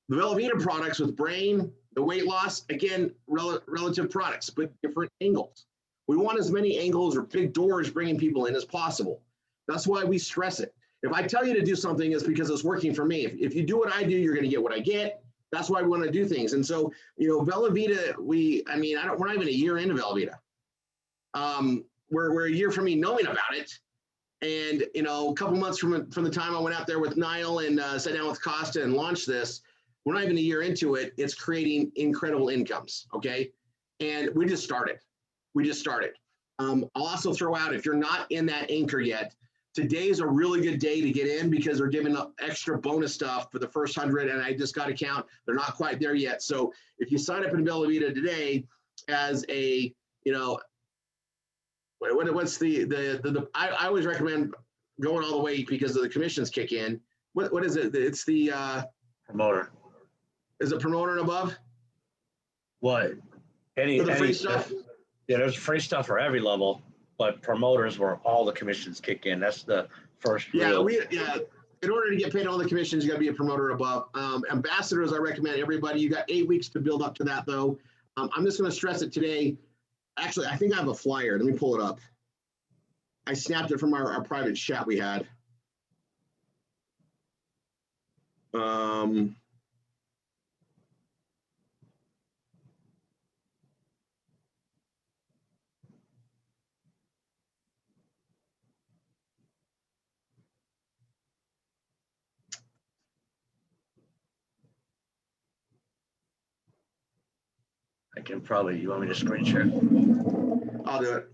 The Velveeta products with brain, the weight loss, again, relative products, but different angles. We want as many angles or big doors bringing people in as possible. That's why we stress it. If I tell you to do something, it's because it's working for me. If you do what I do, you're going to get what I get. That's why we want to do things. And so, Bella Vita, we're not even a year into Bella Vita. We're a year from me knowing about it. And, a couple months from the time I went out there with Niall and sat down with Costa and launched this, we're not even a year into it. It's creating incredible incomes. Okay. And we just started. I'll also throw out, if you're not in that anchor yet, today's a really good day to get in because they're giving up extra bonus stuff for the first 100. And I just got to count. They're not quite there yet. So if you sign up in Bella Vita today as a, what's I always recommend going all the way because of the commissions kick in. What is it? It's the Promoter. Is it promoter and above? What? For the free stuff? Yeah, there's free stuff for every level, but promoters where all the commissions kick in. That's the first. In order to get paid all the commissions, you got to be a promoter above. Ambassadors, I recommend everybody. You got 8 weeks to build up to that, though. I'm just going to stress it today. Actually, I think I have a flyer. Let me pull it up. I snapped it from our private chat we had. I can probably, you want me to screen share? I'll do it.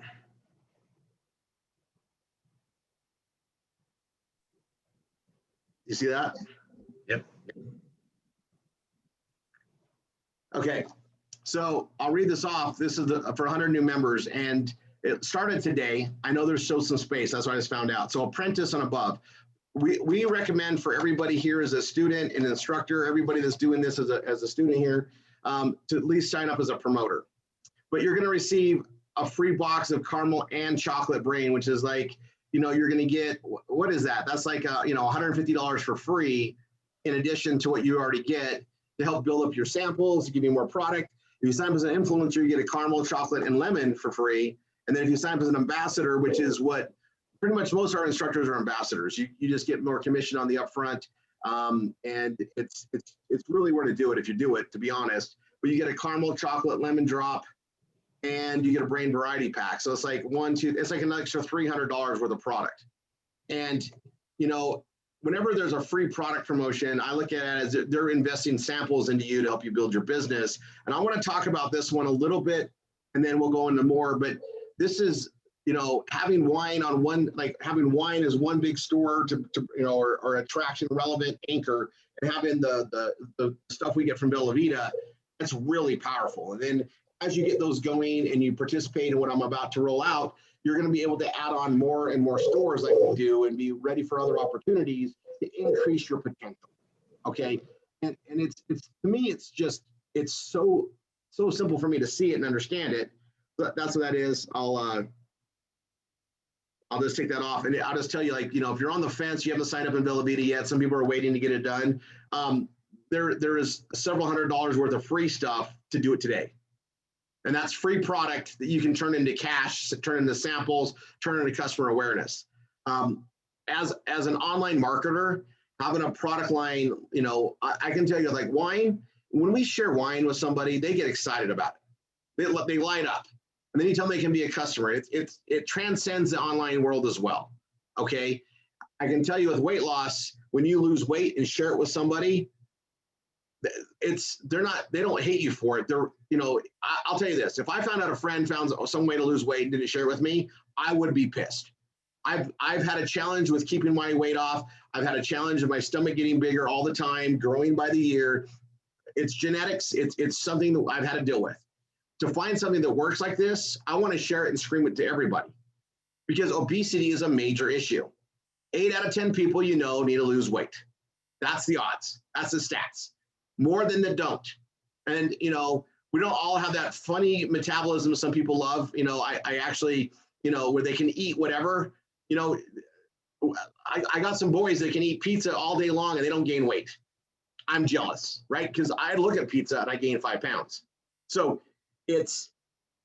You see that? Yep. Okay, so I'll read this off. This is for 100 new members, and it started today. I know there's still some space. That's what I just found out. So apprentice and above. We recommend for everybody here as a student, an instructor, everybody that's doing this as a student here, to at least sign up as a promoter. But you're going to receive a free box of caramel and chocolate brain, which is like, you're going to get, what is that? That's like, $150 for free in addition to what you already get to help build up your samples, to give you more product. If you sign up as an influencer, you get a caramel, chocolate, and lemon for free. And then if you sign up as an ambassador, which is what pretty much most of our instructors are ambassadors, you just get more commission on the upfront. And it's really where to do it if you do it, to be honest. But you get a caramel, chocolate, lemon drop, and you get a brain variety pack. So it's like it's like an extra $300 worth of product. And, whenever there's a free product promotion, I look at it as they're investing samples into you to help you build your business. And I want to talk about this one a little bit, and then we'll go into more. But this is, having wine on one, like having wine as one big store to or attraction relevant anchor, and having the stuff we get from Bella Vita, that's really powerful. And then as you get those going and you participate in what I'm about to roll out, you're going to be able to add on more and more stores like we do and be ready for other opportunities to increase your potential. Okay. And it's to me, it's so simple for me to see it and understand it. But that's what that is. I'll just take that off, and I'll just tell you, if you're on the fence, you haven't signed up in Bella Vita yet, some people are waiting to get it done. There is several $100s worth of free stuff to do it today. And that's free product that you can turn into cash, turn into samples, turn into customer awareness. As an online marketer, having a product line, I can tell you, like wine, when we share wine with somebody, they get excited about it. They light up. And then you tell them they can be a customer. It transcends the online world as well. Okay. I can tell you with weight loss, when you lose weight and share it with somebody, they don't hate you for it. I'll tell you this, if I found out a friend found some way to lose weight and didn't share it with me, I would be pissed. I've had a challenge with keeping my weight off. I've had a challenge of my stomach getting bigger all the time, growing by the year. It's genetics. It's something that I've had to deal with. To find something that works like this, I want to share it and scream it to everybody, because obesity is a major issue. 8 out of 10 people need to lose weight. That's the odds. That's the stats. More than that don't. And, we don't all have that funny metabolism some people love. I actually, where they can eat whatever, I got some boys that can eat pizza all day long and they don't gain weight. I'm jealous, right? Because I look at pizza and I gain 5 pounds. So it's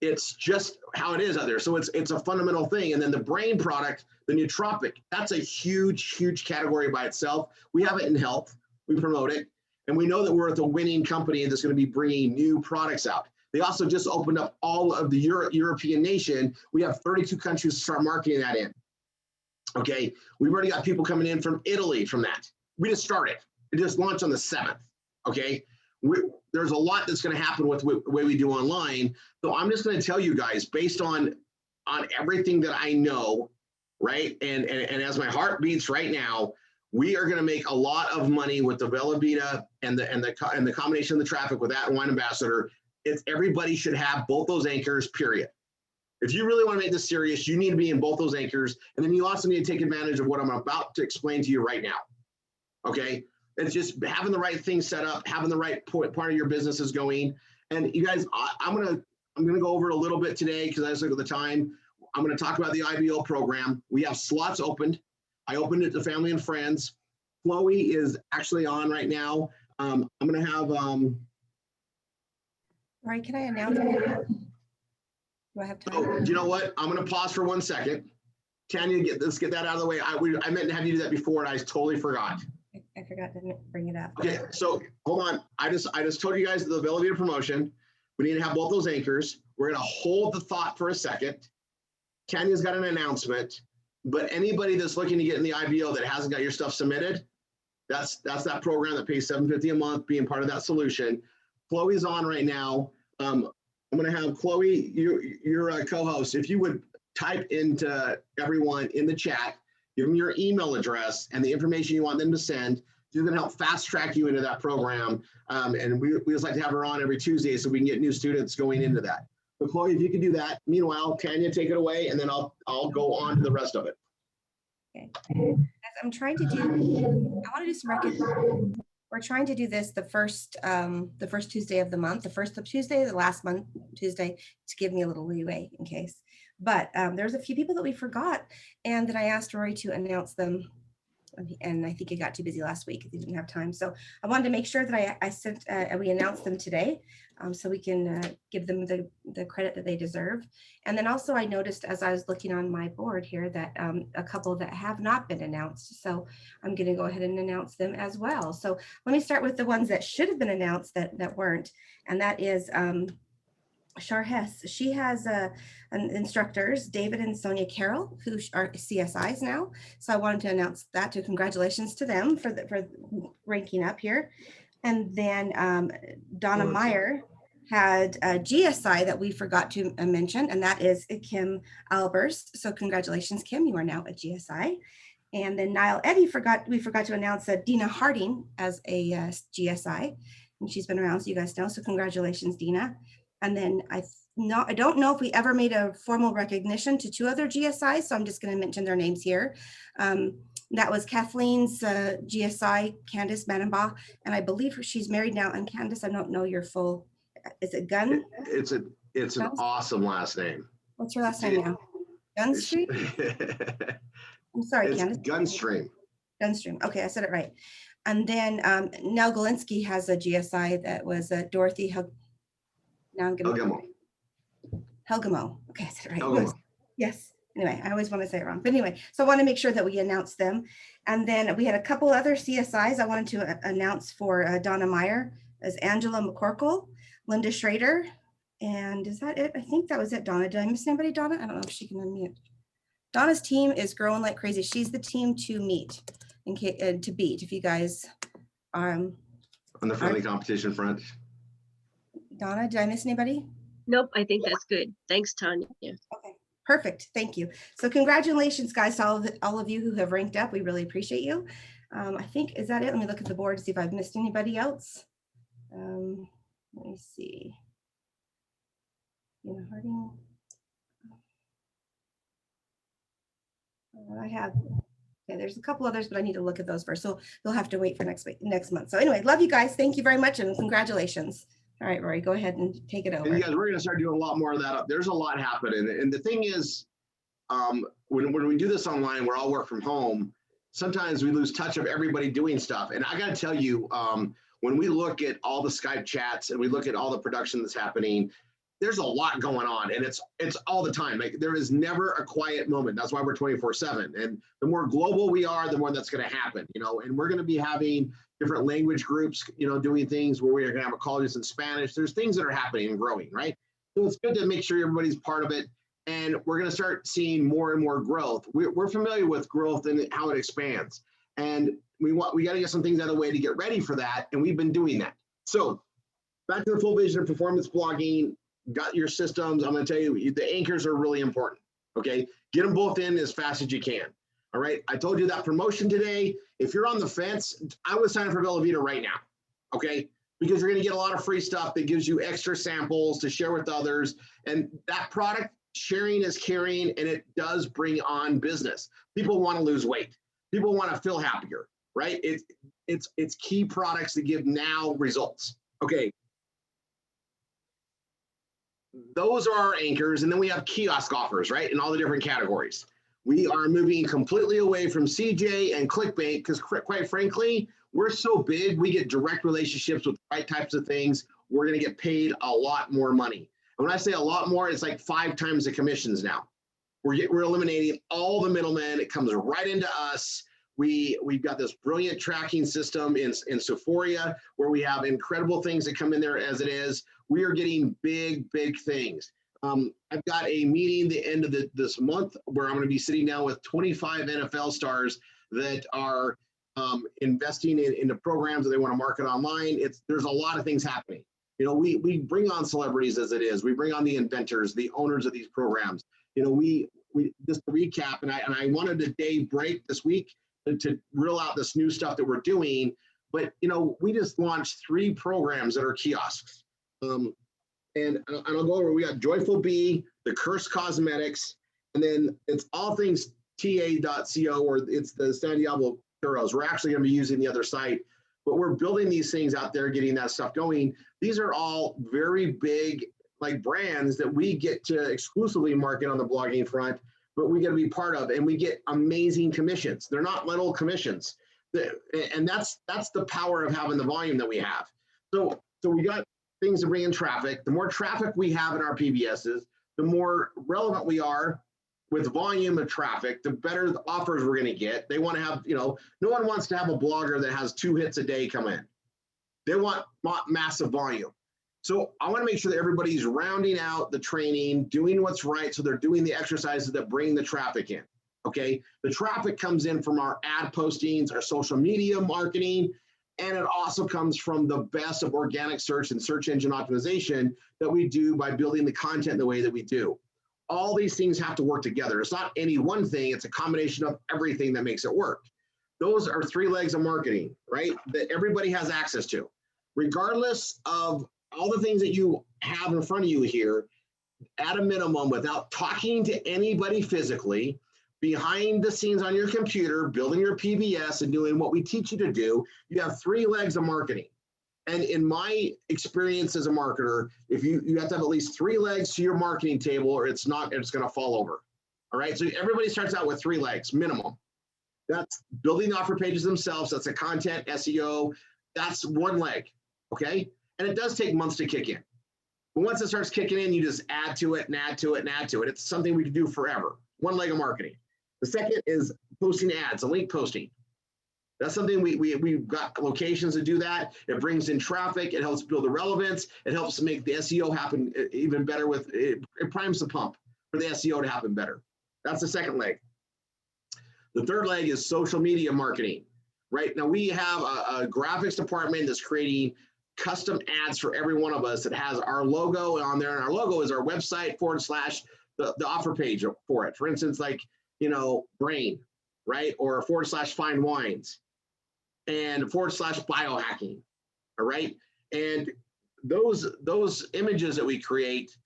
it's just how it is out there. So it's a fundamental thing. And then the brain product, the nootropic, that's a huge category by itself. We have it in health. We promote it. And we know that we're the winning company that's going to be bringing new products out. They also just opened up all of the European nation. We have 32 countries to start marketing that in. Okay. We've already got people coming in from Italy from that. We just started. It just launched on the 7th. Okay. There's a lot that's going to happen with the way we do online. So I'm just going to tell you guys, based on everything that I know, right? And as my heart beats right now, we are going to make a lot of money with the Velveeta and the combination of the traffic with that and Wine Ambassador. Everybody should have both those anchors, period. If you really want to make this serious, you need to be in both those anchors. And then you also need to take advantage of what I'm about to explain to you right now. Okay. It's just having the right thing set up, having the right part of your business is going. And you guys, I'm gonna go over it a little bit today because I just look at the time. I'm gonna talk about the IBO program. We have slots opened. I opened it to family and friends. Chloe is actually on right now. I'm gonna have. Rory, can I announce it? Do I have time? Oh, you know what? I'm gonna pause for 1 second. Tanya, let's get that out of the way. I meant to have you do that before, and I totally forgot. I forgot to bring it up. Okay, so hold on. I just told you guys the Velveeta promotion. We need to have both those anchors. We're gonna hold the thought for a second. Tanya's got an announcement, but anybody that's looking to get in the IBO that hasn't got your stuff submitted, that's that program that pays $750 a month, being part of that solution. Chloe's on right now. I'm gonna have Chloe, your co-host, if you would type into everyone in the chat, give them your email address and the information you want them to send. She's going to help fast track you into that program. And we just like to have her on every Tuesday so we can get new students going into that. So Chloe, if you could do that. Meanwhile, Tanya, take it away, and then I'll go on to the rest of it. Okay. As I'm trying to do, I want to do some recognition. We're trying to do this the first Tuesday of the month, the first of Tuesday, the last month Tuesday, to give me a little leeway in case. But there's a few people that we forgot and that I asked Rory to announce them. And I think he got too busy last week. He didn't have time. So I wanted to make sure that we announced them today so we can give them the credit that they deserve. And then also I noticed as I was looking on my board here that a couple that have not been announced. So I'm going to go ahead and announce them as well. So let me start with the ones that should have been announced that weren't. And that is Shar Hess. She has instructors, David and Sonia Carroll, who are CSIs now. So I wanted to announce that. To congratulations to them for ranking up here. And then Donna Meyer had a GSI that we forgot to mention, and that is Kim Albers. So congratulations, Kim, you are now a GSI. And then Niall Eddy we forgot to announce Dina Harding as a GSI, and she's been around, so you guys know. So congratulations, Dina. And then I don't know if we ever made a formal recognition to two other GSIs, so I'm just going to mention their names here. That was Kathleen's GSI, Candace Manenbaugh, and I believe she's married now. And Candace, I don't know your full. Is it Gunn? It's an awesome last name. What's her last name now? Gunstream? I'm sorry, Candace. Gunstream. Gunstream. Okay, I said it right. And then Nell Galinsky has a GSI that was Dorothy Helgamo. Okay, I said it right. Helgamo. Yes. Anyway, I always want to say it wrong. But anyway, so I want to make sure that we announce them. And then we had a couple other CSIs I wanted to announce for Donna Meyer as Angela McCorkle, Linda Schrader. And is that it? I think that was it, Donna. Did I miss anybody, Donna? I don't know if she can unmute. Donna's team is growing like crazy. She's the team to meet and to beat. If you guys are on the friendly competition front. Donna, did I miss anybody? Nope, I think that's good. Thanks, Tanya. Okay, perfect. Thank you. So congratulations, guys, to all of you who have ranked up. We really appreciate you. I think, is that it? Let me look at the board to see if I've missed anybody else. Let me see. Harding. I have, okay, there's a couple others, but I need to look at those first. So you'll have to wait for next month. So anyway, love you guys. Thank you very much and congratulations. All right, Rory, go ahead and take it over. And you guys, we're going to start doing a lot more of that. There's a lot happening. And the thing is, when we do this online, we're all work from home. Sometimes we lose touch of everybody doing stuff. And I got to tell you, when we look at all the Skype chats and we look at all the production that's happening, there's a lot going on, and it's all the time. Like there is never a quiet moment. That's why we're 24/7. And the more global we are, the more that's going to happen, and we're going to be having different language groups, doing things where we're going to have a call just in Spanish. There's things that are happening and growing, right? So it's good to make sure everybody's part of it. And we're going to start seeing more and more growth. We're familiar with growth and how it expands. And we got to get some things out of the way to get ready for that. And we've been doing that. So back to the full vision of performance blogging, got your systems. I'm going to tell you, the anchors are really important. Okay. Get them both in as fast as you can. All right. I told you that promotion today. If you're on the fence, I would sign up for Velveeta right now. Okay. Because you're going to get a lot of free stuff that gives you extra samples to share with others. And that product sharing is caring, and it does bring on business. People want to lose weight. People want to feel happier, right? It's key products that give now results. Okay. Those are our anchors. And then we have kiosk offers, right? In all the different categories. We are moving completely away from CJ and clickbait because quite frankly, we're so big, we get direct relationships with the right types of things. We're going to get paid a lot more money. And when I say a lot more, it's like 5 times the commissions now. We're eliminating all the middlemen. It comes right into us. We've got this brilliant tracking system in Sephora where we have incredible things that come in there as it is. We are getting big things. I've got a meeting the end of this month where I'm going to be sitting down with 25 NFL stars that are investing in the programs that they want to market online. There's a lot of things happening. We bring on celebrities as it is. We bring on the inventors, the owners of these programs. We just to recap, and I wanted a day break this week to reel out this new stuff that we're doing. But we just launched 3 programs that are kiosks. And I'll go over. We got Joyful Bee, the Curse Cosmetics, and then it's all things ta.co, or it's the San Diablo Churros. We're actually going to be using the other site, but we're building these things out there, getting that stuff going. These are all very big like brands that we get to exclusively market on the blogging front, but we get to be part of, and we get amazing commissions. They're not little commissions, and that's the power of having the volume that we have. So we got things to bring in traffic. The more traffic we have in our PBSs, the more relevant we are with volume of traffic, the better the offers we're going to get. They want to have, no one wants to have a blogger that has 2 hits a day come in. They want massive volume. So I want to make sure that everybody's rounding out the training, doing what's right. So they're doing the exercises that bring the traffic in. Okay. The traffic comes in from our ad postings, our social media marketing, and it also comes from the best of organic search and search engine optimization that we do by building the content the way that we do. All these things have to work together. It's not any one thing. It's a combination of everything that makes it work. Those are 3 legs of marketing, right? That everybody has access to. Regardless of all the things that you have in front of you here, at a minimum, without talking to anybody physically, behind the scenes on your computer, building your PBS and doing what we teach you to do, you have 3 legs of marketing. And in my experience as a marketer, if you have to have at least 3 legs to your marketing table, or it's going to fall over. All right. So everybody starts out with 3 legs minimum. That's building the offer pages themselves. That's the content, SEO. That's 1 leg. Okay. And it does take months to kick in. But once it starts kicking in, you just add to it and add to it and add to it. It's something we can do forever. 1 leg of marketing. The second is posting ads, a link posting. That's something we've got locations to do that. It brings in traffic. It helps build the relevance. It helps make the SEO happen even better. It primes the pump for the SEO to happen better. That's the second leg. The third leg is social media marketing. Right now, we have a graphics department that's creating custom ads for every one of us that has our logo on there, and our logo is our website / the offer page for it. For instance, like Brain, right, or / Fine Wines, and / biohacking. All right, and those images that we create,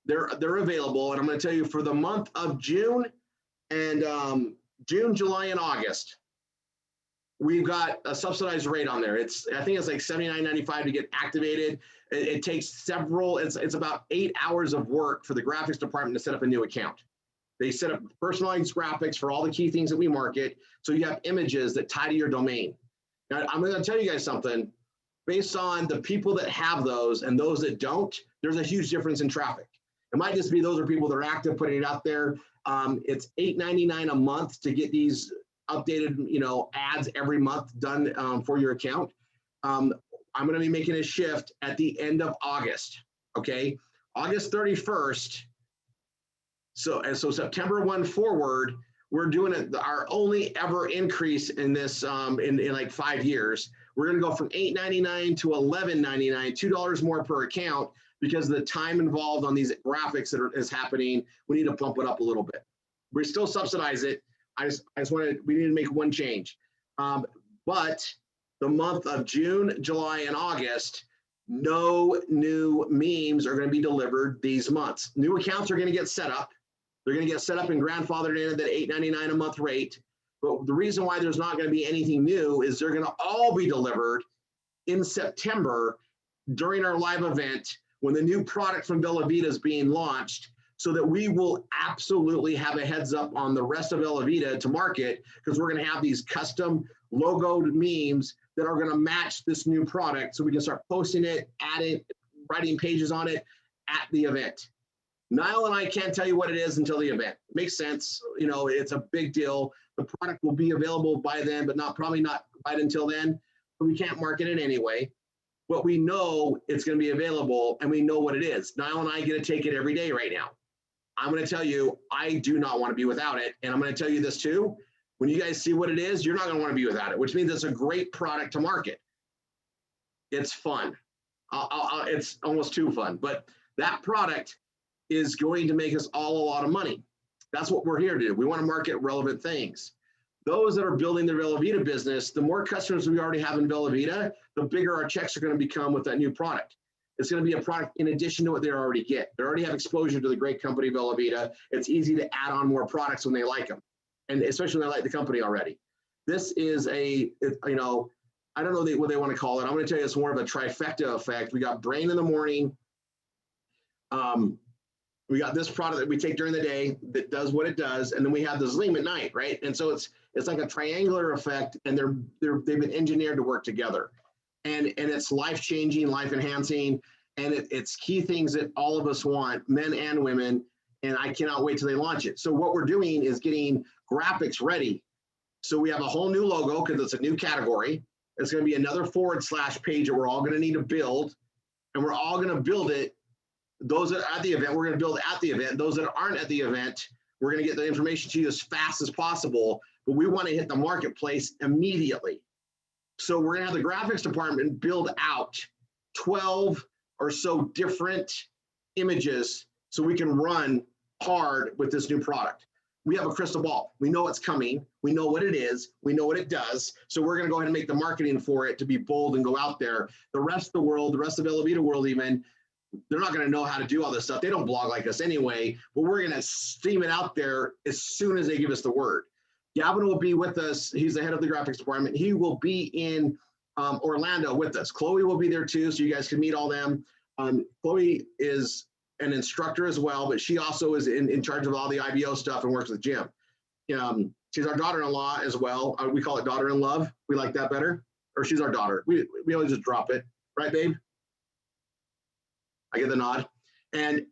they're available, and I'm going to tell you for the month of June and June, July, and August. We've got a subsidized rate on there. I think it's like $79.95 to get activated. It takes it's about 8 hours of work for the graphics department to set up a new account. They set up personalized graphics for all the key things that we market. So you have images that tie to your domain. Now, I'm going to tell you guys something. Based on the people that have those and those that don't, there's a huge difference in traffic. It might just be those are people that are active putting it out there. It's $8.99 a month to get these updated, ads every month done for your account. I'm going to be making a shift at the end of August. Okay, August 31st. So September 1 forward, we're doing it, our only ever increase in this in like 5 years. We're going to go from $8.99 to $11.99, $2 more per account, because of the time involved on these graphics that is happening. We need to bump it up a little bit. We still subsidize it. I just wanted, we need to make one change. But the month of June, July, and August, no new memes are going to be delivered these months. New accounts are going to get set up. They're going to get set up and grandfathered in at that $8.99 a month rate. But the reason why there's not going to be anything new is they're going to all be delivered in September during our live event when the new product from Bella Vita is being launched, so that we will absolutely have a heads up on the rest of Bella Vita to market, because we're going to have these custom logoed memes that are going to match this new product, so we can start posting it, adding, writing pages on it at the event. Niall and I can't tell you what it is until the event. Makes sense. It's a big deal. The product will be available by then, but probably not right until then. But we can't market it anyway. But we know it's going to be available, and we know what it is. Niall and I get to take it every day right now. I'm going to tell you, I do not want to be without it. And I'm going to tell you this too. When you guys see what it is, you're not going to want to be without it, which means it's a great product to market. It's fun. It's almost too fun. But that product is going to make us all a lot of money. That's what we're here to do. We want to market relevant things. Those that are building their Bella Vita business, the more customers we already have in Bella Vita, the bigger our checks are going to become with that new product. It's going to be a product in addition to what they already get. They already have exposure to the great company Bella Vita. It's easy to add on more products when they like them, and especially when they like the company already. This is I don't know what they want to call it. I'm going to tell you it's more of a trifecta effect. We got brain in the morning. We got this product that we take during the day that does what it does, and then we have the Zleam at night, right? And so it's like a triangular effect, and they've been engineered to work together, and it's life-changing, life-enhancing, and it's key things that all of us want, men and women, and I cannot wait till they launch it. So what we're doing is getting graphics ready. So we have a whole new logo because it's a new category. It's going to be another / page that we're all going to need to build, and we're all going to build it. Those that are at the event, we're going to build at the event. Those that aren't at the event, we're going to get the information to you as fast as possible, but we want to hit the marketplace immediately. So we're going to have the graphics department build out 12 or so different images so we can run hard with this new product. We have a crystal ball. We know it's coming. We know what it is. We know what it does. So we're going to go ahead and make the marketing for it to be bold and go out there. The rest of the world, the rest of Bella Vita world even, they're not going to know how to do all this stuff. They don't blog like us anyway, but we're going to stream it out there as soon as they give us the word. Gavin will be with us. He's the head of the graphics department. He will be in Orlando with us. Chloe will be there too, so you guys can meet all them. Chloe is an instructor as well, but she also is in charge of all the IBO stuff and works with Jim. She's our daughter-in-law as well. We call it daughter-in-love. We like that better. Or she's our daughter. We always just drop it. Right, babe? I get the nod. And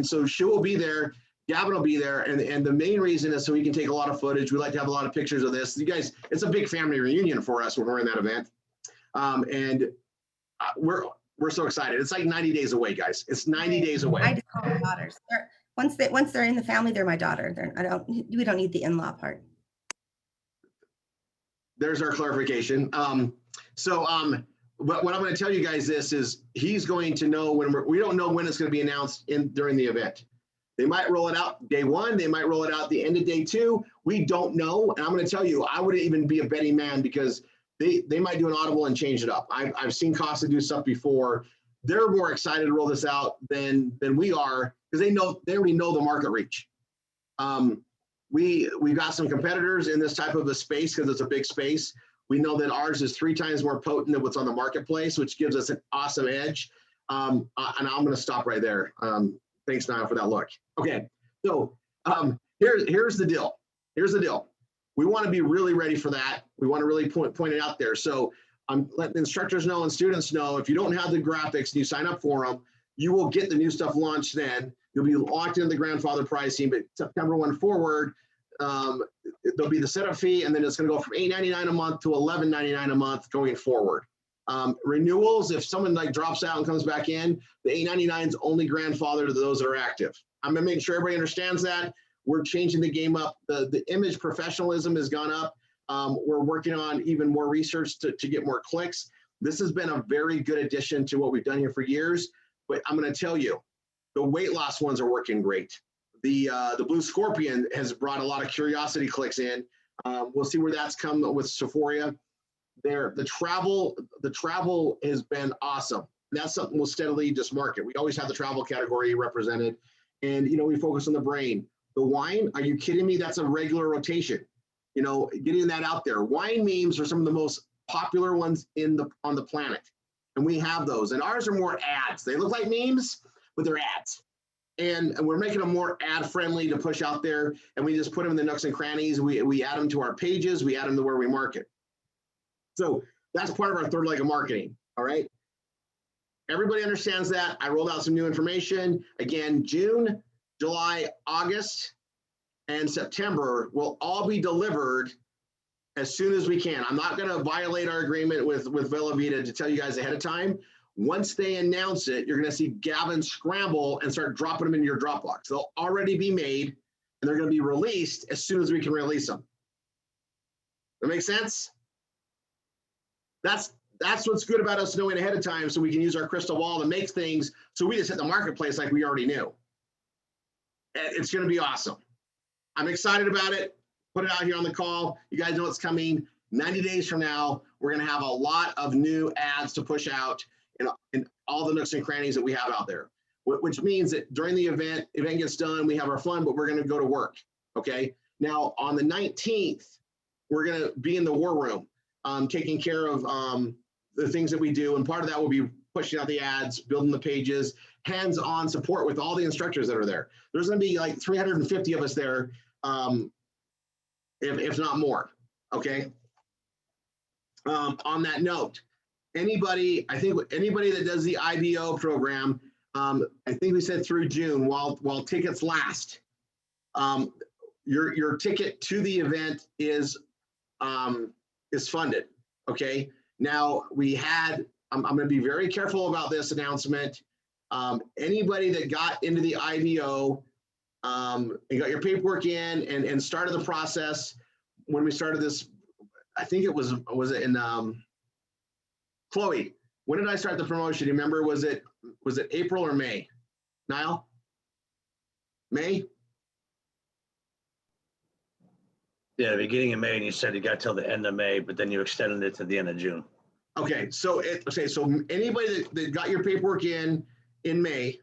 so she will be there. Gavin will be there. And the main reason is so we can take a lot of footage. We like to have a lot of pictures of this. You guys, it's a big family reunion for us when we're in that event. We're so excited. It's like 90 days away, guys. It's 90 days away. I just call them daughters. Once they're in the family, they're my daughter. We don't need the in-law part. There's our clarification. But what I'm going to tell you guys is he's going to know when we don't know when it's going to be announced during the event. They might roll it out day one. They might roll it out the end of day two. We don't know. And I'm going to tell you, I wouldn't even be a betting man because they might do an audible and change it up. I've seen Costa do stuff before. They're more excited to roll this out than we are because they already know the market reach. We've got some competitors in this type of a space because it's a big space. We know that ours is 3 times more potent than what's on the marketplace, which gives us an awesome edge. And I'm going to stop right there. Thanks, Niall, for that look. Okay, so here's the deal. Here's the deal. We want to be really ready for that. We want to really point it out there. So I'm letting instructors know and students know if you don't have the graphics and you sign up for them, you will get the new stuff launched then. You'll be locked into the grandfather pricing, but September 1 forward, there'll be the setup fee, and then it's going to go from $8.99 a month to $11.99 a month going forward. Renewals, if someone like drops out and comes back in, the $8.99 is only grandfather to those that are active. I'm going to make sure everybody understands that. We're changing the game up. The image professionalism has gone up. We're working on even more research to get more clicks. This has been a very good addition to what we've done here for years, but I'm going to tell you, the weight loss ones are working great. The Blue Scorpion has brought a lot of curiosity clicks in. We'll see where that's come with Sephora. The travel has been awesome. That's something we'll steadily just market. We always have the travel category represented, and we focus on the brain. The wine, are you kidding me? That's a regular rotation. Getting that out there. Wine memes are some of the most popular ones on the planet, and we have those. And ours are more ads. They look like memes, but they're ads. And we're making them more ad friendly to push out there. And we just put them in the nooks and crannies. We add them to our pages. We add them to where we market. So that's part of our third leg of marketing. All right. Everybody understands that. I rolled out some new information. Again, June, July, August, and September will all be delivered as soon as we can. I'm not going to violate our agreement with Velavita to tell you guys ahead of time. Once they announce it, you're going to see Gavin scramble and start dropping them in your Dropbox. They'll already be made, and they're going to be released as soon as we can release them. That makes sense? That's what's good about us knowing ahead of time, so we can use our crystal ball to make things, so we just hit the marketplace like we already knew. It's going to be awesome. I'm excited about it. Put it out here on the call. You guys know what's coming. 90 days from now, we're going to have a lot of new ads to push out in all the nooks and crannies that we have out there, which means that during the event gets done, we have our fun, but we're going to go to work. Okay. Now on the 19th, we're going to be in the war room, taking care of the things that we do. And part of that will be pushing out the ads, building the pages, hands-on support with all the instructors that are there. There's going to be like 350 of us there, if not more. Okay. On that note, anybody that does the IBO program, I think we said through June, while tickets last, your ticket to the event is funded. Okay. Now I'm going to be very careful about this announcement. Anybody that got into the IBO and got your paperwork in and started the process when we started this, I think it was it in Chloe, when did I start the promotion? Do you remember? Was it April or May? Niall? May? Yeah, beginning of May, and you said you got till the end of May, but then you extended it to the end of June. Okay, so anybody that got your paperwork in May,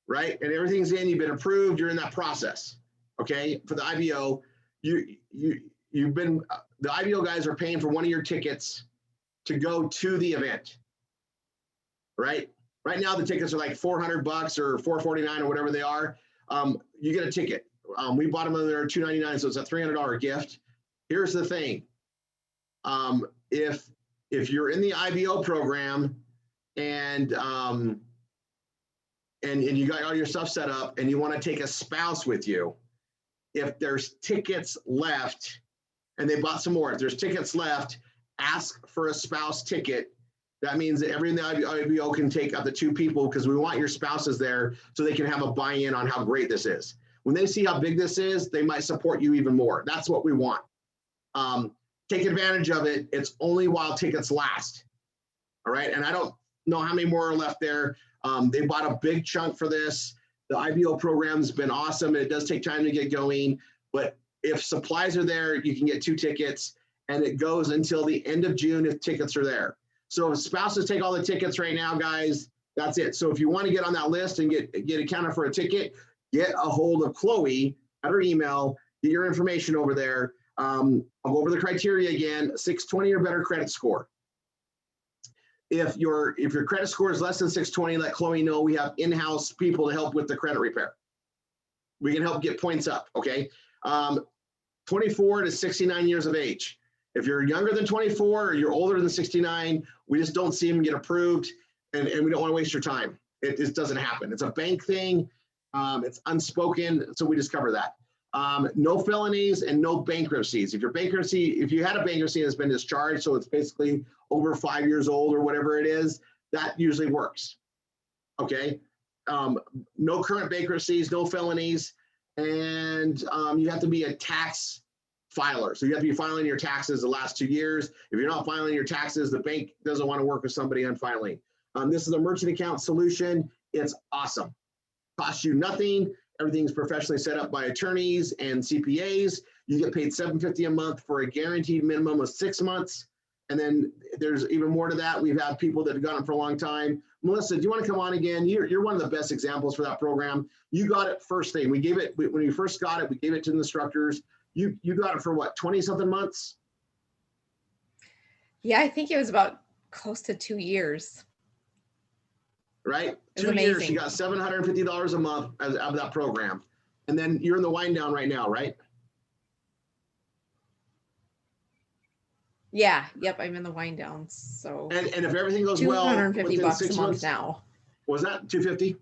right, and everything's in, you've been approved, you're in that process. Okay, for the IBO, you've been, the IBO guys are paying for one of your tickets to go to the event, right? Right now the tickets are like $400 or $449 or whatever they are. You get a ticket. We bought them under $299, so it's a $300 gift. Here's the thing: if you're in the IBO program and you got all your stuff set up and you want to take a spouse with you, if there's tickets left, and they bought some more, if there's tickets left, ask for a spouse ticket. That means that every IBO can take up to 2 people, because we want your spouses there so they can have a buy-in on how great this is. When they see how big this is, they might support you even more. That's what we want. Take advantage of it. It's only while tickets last. All right. And I don't know how many more are left there. They bought a big chunk for this. The IBO program's been awesome. And it does take time to get going. But if supplies are there, you can get 2 tickets. And it goes until the end of June if tickets are there. So if spouses take all the tickets right now, guys, that's it. So if you want to get on that list and get accounted for a ticket, get a hold of Chloe at her email, get your information over there. I'll go over the criteria again: 620 or better credit score. If your credit score is less than 620, let Chloe know. We have in-house people to help with the credit repair. We can help get points up, okay? 24 to 69 years of age. If you're younger than 24 or you're older than 69, we just don't see them get approved. and we don't want to waste your time. It just doesn't happen. It's a bank thing. It's unspoken, so we just cover that. No felonies and no bankruptcies. If you had a bankruptcy and it's been discharged, so it's basically over 5 years old or whatever it is, that usually works. Okay. No current bankruptcies, no felonies, and you have to be a tax filer. So you have to be filing your taxes the last 2 years. If you're not filing your taxes, the bank doesn't want to work with somebody on filing. This is a merchant account solution. It's awesome. Costs you nothing. Everything's professionally set up by attorneys and CPAs. You get paid $750 a month for a guaranteed minimum of 6 months. And then there's even more to that. We've had people that have gotten it for a long time. Melissa, do you want to come on again? You're one of the best examples for that program. You got it first thing. We gave it, when you first got it, we gave it to the instructors. You got it for what, 20 something months? Yeah, I think it was about close to 2 years. Right? It was 2 years, amazing. you got $750 a month out of that program. And then you're in the wind down right now, right? Yeah, yep, I'm in the wind down. So And if everything goes well, $250 within bucks 6 a month months, now. was that 250?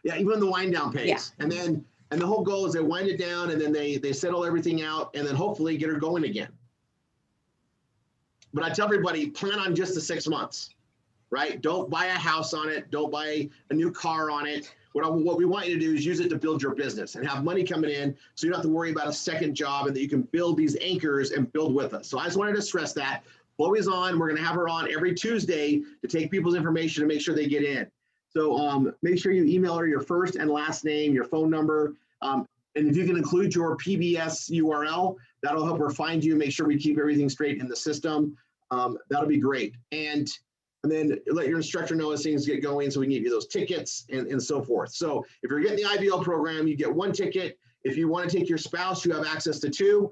Yeah, even the wind down pays. Yeah. And the whole goal is they wind it down and then they settle everything out and then hopefully get her going again. But I tell everybody, plan on just the 6 months, right? Don't buy a house on it. Don't buy a new car on it. What we want you to do is use it to build your business and have money coming in so you don't have to worry about a second job and that you can build these anchors and build with us. So I just wanted to stress that. Chloe's on. We're going to have her on every Tuesday to take people's information and make sure they get in. So make sure you email her your first and last name, your phone number. And if you can include your PBS URL, that'll help her find you, make sure we keep everything straight in the system. That'll be great. And then let your instructor know as things get going so we can give you those tickets and so forth. So if you're getting the IBL program, you get 1 ticket. If you want to take your spouse, you have access to 2.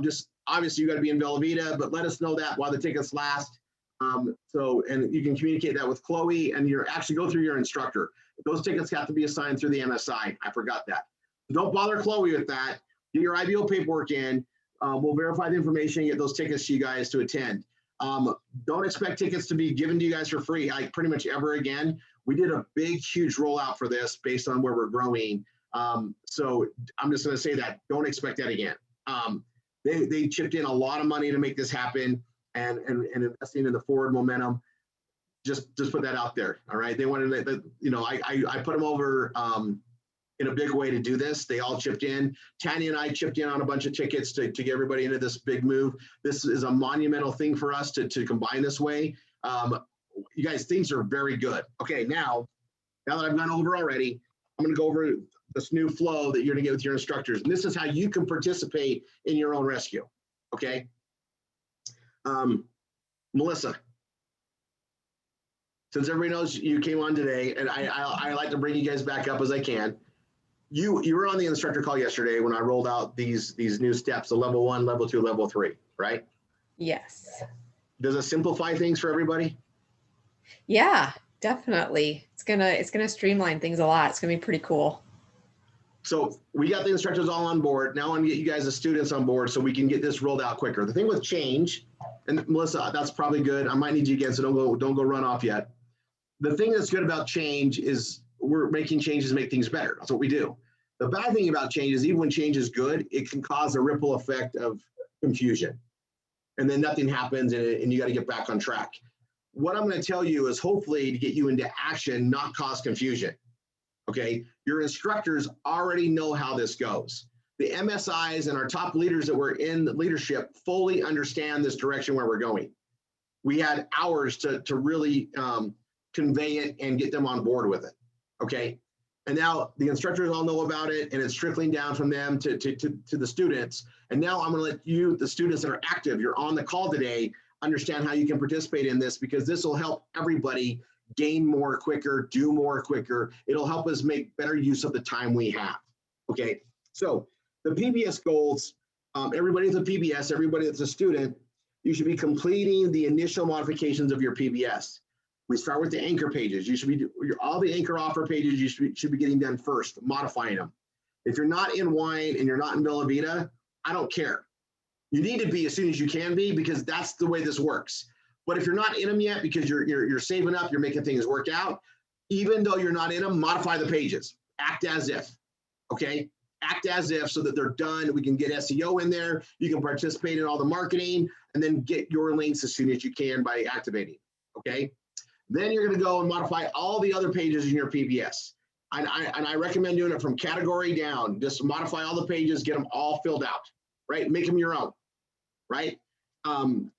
Just obviously you got to be in Bella Vita, but let us know that while the tickets last. And you can communicate that with Chloe and you're actually go through your instructor. Those tickets have to be assigned through the MSI. I forgot that. Don't bother Chloe with that. Get your IBO paperwork in. We'll verify the information and get those tickets to you guys to attend. Don't expect tickets to be given to you guys for free, like pretty much ever again. We did a big, huge rollout for this based on where we're growing. So I'm just going to say that. Don't expect that again. They chipped in a lot of money to make this happen and investing in the forward momentum. Just put that out there. All right. They wanted to, I put them over in a big way to do this. They all chipped in. Tanya and I chipped in on a bunch of tickets to get everybody into this big move. This is a monumental thing for us to combine this way. You guys, things are very good. Okay, now that I've gone over already, I'm going to go over this new flow that you're going to get with your instructors. And this is how you can participate in your own rescue. Okay. Melissa, since everybody knows you came on today, and I like to bring you guys back up as I can. You were on the instructor call yesterday when I rolled out these new steps, the level 1, level 2, level 3, right? Yes. Does it simplify things for everybody? Yeah, definitely. It's gonna streamline things a lot. It's gonna be pretty cool. So we got the instructors all on board. Now I want to get you guys as students on board so we can get this rolled out quicker. The thing with change, and Melissa, that's probably good. I might need you again, so don't go run off yet. The thing that's good about change is we're making changes to make things better. That's what we do. The bad thing about change is even when change is good, it can cause a ripple effect of confusion. And then nothing happens and you got to get back on track. What I'm going to tell you is hopefully to get you into action, not cause confusion. Okay, your instructors already know how this goes. The MSIs and our top leaders that were in leadership fully understand this direction where we're going. We had hours to really convey it and get them on board with it. Okay, and now the instructors all know about it and it's trickling down from them to the students. And now I'm going to let you, the students that are active, you're on the call today, understand how you can participate in this, because this will help everybody gain more quicker, do more quicker. It'll help us make better use of the time we have. Okay, so the PBS goals, everybody that's a PBS, everybody that's a student, you should be completing the initial modifications of your PBS. We start with the anchor pages. You should be, all the anchor offer pages you should be getting done first, modifying them. If you're not in wine and you're not in Bella Vita, I don't care. You need to be as soon as you can be, because that's the way this works. But if you're not in them yet because you're saving up, you're making things work out, even though you're not in them, modify the pages. Act as if, okay? Act as if so that they're done. We can get SEO in there. You can participate in all the marketing and then get your links as soon as you can by activating, okay? Then you're going to go and modify all the other pages in your PBS. And I recommend doing it from category down. Just modify all the pages, get them all filled out, right? Make them your own, right? And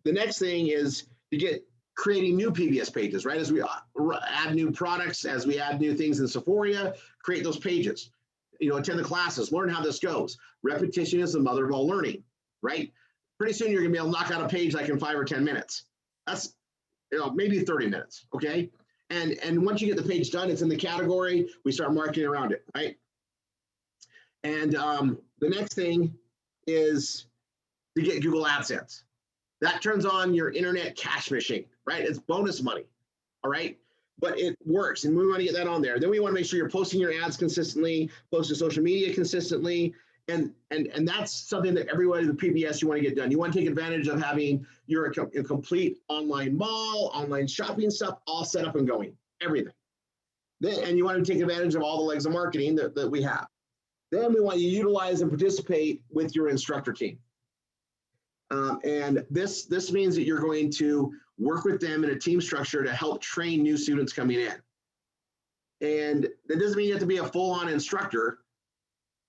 the next thing is to get creating new PBS pages, right? As we add new products, as we add new things in Sephora, create those pages. Attend the classes, learn how this goes. Repetition is the mother of all learning, right? Pretty soon you're gonna be able to knock out a page like in 5 or 10 minutes. That's, maybe 30 minutes, okay? And once you get the page done, it's in the category, we start marketing around it, right? And the next thing is to get Google AdSense. That turns on your internet cash machine, right? It's bonus money, all right? But it works, and we want to get that on there. Then we want to make sure you're posting your ads consistently, posting social media consistently, and that's something that everybody in the PBS you want to get done. You want to take advantage of having your a complete online mall, online shopping stuff all set up and going, everything. And you want to take advantage of all the legs of marketing that we have. Then we want you to utilize and participate with your instructor team. And this means that you're going to work with them in a team structure to help train new students coming in. And that doesn't mean you have to be a full-on instructor.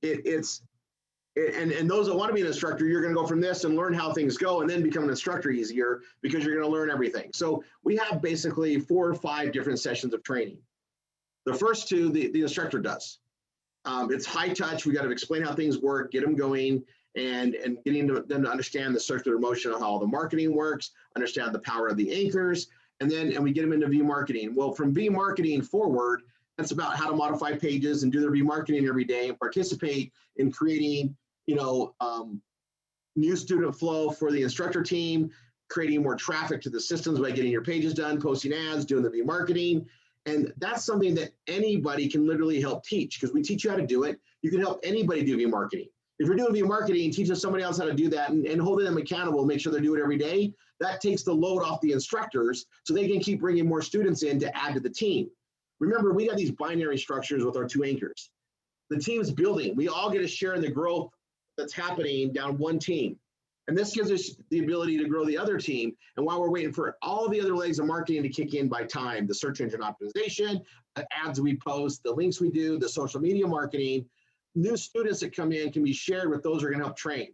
And those that want to be an instructor, you're going to go from this and learn how things go and then become an instructor easier because you're going to learn everything. So we have basically 4 or 5 different sessions of training. The first 2, the instructor does. It's high touch. We got to explain how things work, get them going, and getting them to understand the circular motion of how all the marketing works, understand the power of the anchors, and we get them into V marketing. Well, from V marketing forward, that's about how to modify pages and do their V marketing every day and participate in creating, new student flow for the instructor team, creating more traffic to the systems by getting your pages done, posting ads, doing the V marketing. And that's something that anybody can literally help teach because we teach you how to do it. You can help anybody do V marketing. If you're doing V marketing, teaching somebody else how to do that and holding them accountable, make sure they do it every day, that takes the load off the instructors so they can keep bringing more students in to add to the team. Remember, we got these binary structures with our 2 anchors. The team's building. We all get a share in the growth that's happening down one team. And this gives us the ability to grow the other team. And while we're waiting for all the other legs of marketing to kick in by time, the search engine optimization, the ads we post, the links we do, the social media marketing, new students that come in can be shared with those who are going to help train.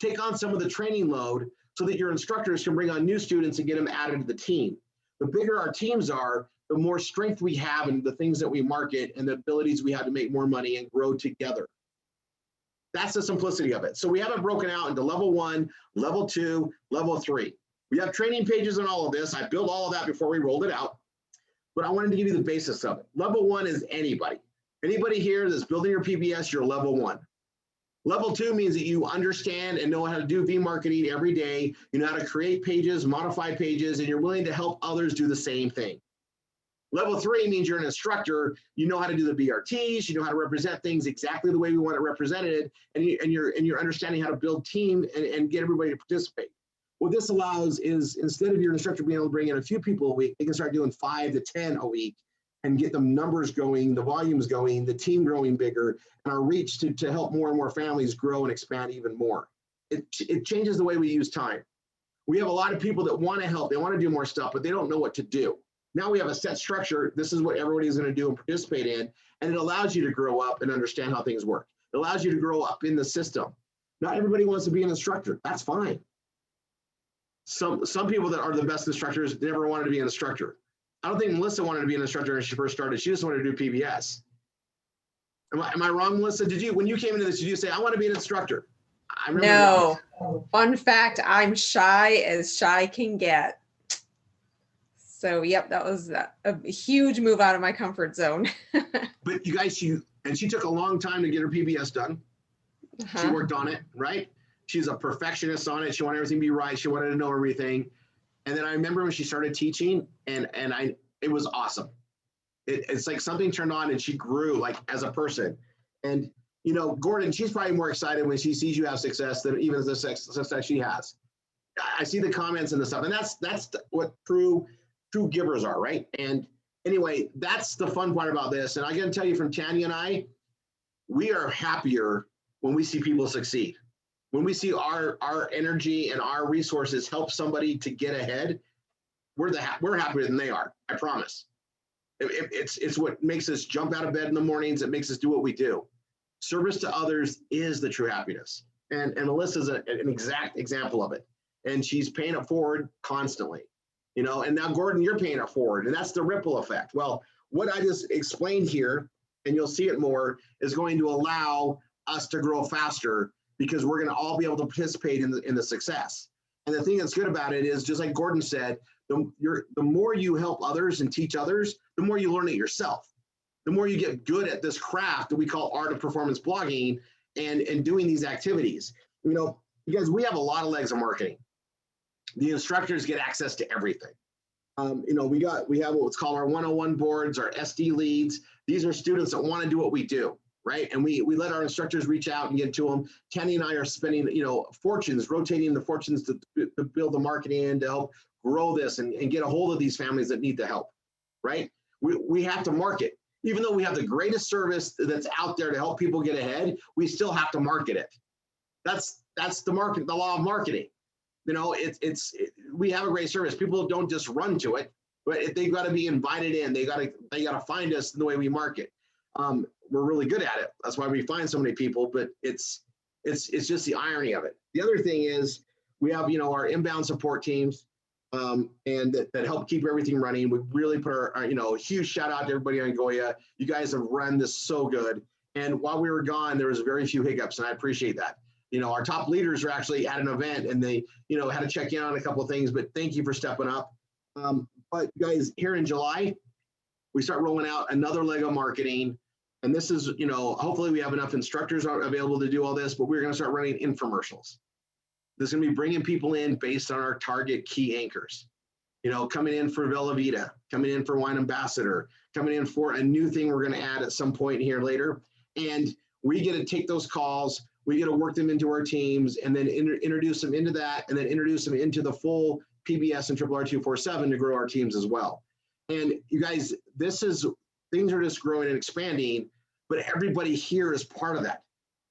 Take on some of the training load so that your instructors can bring on new students and get them added to the team. The bigger our teams are, the more strength we have in the things that we market and the abilities we have to make more money and grow together. That's the simplicity of it. So we have it broken out into level 1, level 2, level 3. We have training pages on all of this. I built all of that before we rolled it out, but I wanted to give you the basics of it. Level 1 is anybody. Anybody here that's building your PBS, you're level 1. Level 2 means that you understand and know how to do V marketing every day. You know how to create pages, modify pages, and you're willing to help others do the same thing. Level 3 means you're an instructor. You know how to do the BRTs. You know how to represent things exactly the way we want it represented, and you're understanding how to build team and get everybody to participate. What this allows is instead of your instructor being able to bring in a few people a week, they can start doing 5 to 10 a week and get the numbers going, the volumes going, the team growing bigger, and our reach to help more and more families grow and expand even more. It changes the way we use time. We have a lot of people that want to help, they want to do more stuff, but they don't know what to do. Now we have a set structure. This is what everybody's going to do and participate in, and it allows you to grow up and understand how things work. It allows you to grow up in the system. Not everybody wants to be an instructor. That's fine. Some people that are the best instructors never wanted to be an instructor. I don't think Melissa wanted to be an instructor when she first started. She just wanted to do PBS. Am I wrong, Melissa? When you came into this, did you say, I want to be an instructor? I remember No. Fun fact, I'm shy as shy can get. So, yep, that was a huge move out of my comfort zone. But you guys, she took a long time to get her PBS done. She worked on it, right? She's a perfectionist on it. She wanted everything to be right. She wanted to know everything. And then I remember when she started teaching, it was awesome. It's like something turned on and she grew like as a person. And, Gordon, she's probably more excited when she sees you have success than even the success she has. I see the comments and the stuff, and that's what true givers are, right? And anyway, that's the fun part about this. And I got to tell you, from Tanya and I, we are happier when we see people succeed. When we see our energy and our resources help somebody to get ahead, we're happier than they are. I promise. It's what makes us jump out of bed in the mornings. It makes us do what we do. Service to others is the true happiness. And Melissa's an exact example of it. And she's paying it forward constantly, you know, and now Gordon, you're paying it forward, and that's the ripple effect. Well, what I just explained here, and you'll see it more, is going to allow us to grow faster, because we're going to all be able to participate in the success. And the thing that's good about it is, just like Gordon said, the more you help others and teach others, the more you learn it yourself. The more you get good at this craft that we call art of performance blogging and doing these activities. You know, because we have a lot of legs of marketing. The instructors get access to everything. You know, we have what's called our 101 boards, our SD leads. These are students that want to do what we do, right? And we let our instructors reach out and get to them. Kenny and I are spending, you know, fortunes, rotating the fortunes to build the marketing and to help grow this and get a hold of these families that need the help, right? We have to market. Even though we have the greatest service that's out there to help people get ahead, we still have to market it. That's the law of marketing. You know, we have a great service. People don't just run to it, but they've got to be invited in. They got to find us in the way we market. We're really good at it. That's why we find so many people. But it's just the irony of it. The other thing is, we have, you know, our inbound support teams, and that help keep everything running. We really put our, you know, huge shout out to everybody on Goya. You guys have run this so good. And while we were gone, there was very few hiccups, and I appreciate that. You know, our top leaders are actually at an event, and they, you know, had to check in on a couple of things, but thank you for stepping up. But guys, here in July, we start rolling out another leg of marketing. And this is, you know, hopefully we have enough instructors available to do all this, but we're going to start running infomercials. This is going to be bringing people in based on our target key anchors. You know, coming in for Bella Vita, coming in for Wine Ambassador, coming in for a new thing we're going to add at some point here later. And we get to take those calls. We get to work them into our teams, and then introduce them into that, and then introduce them into the full PBS and RRR247 to grow our teams as well. And you guys, things are just growing and expanding, but everybody here is part of that.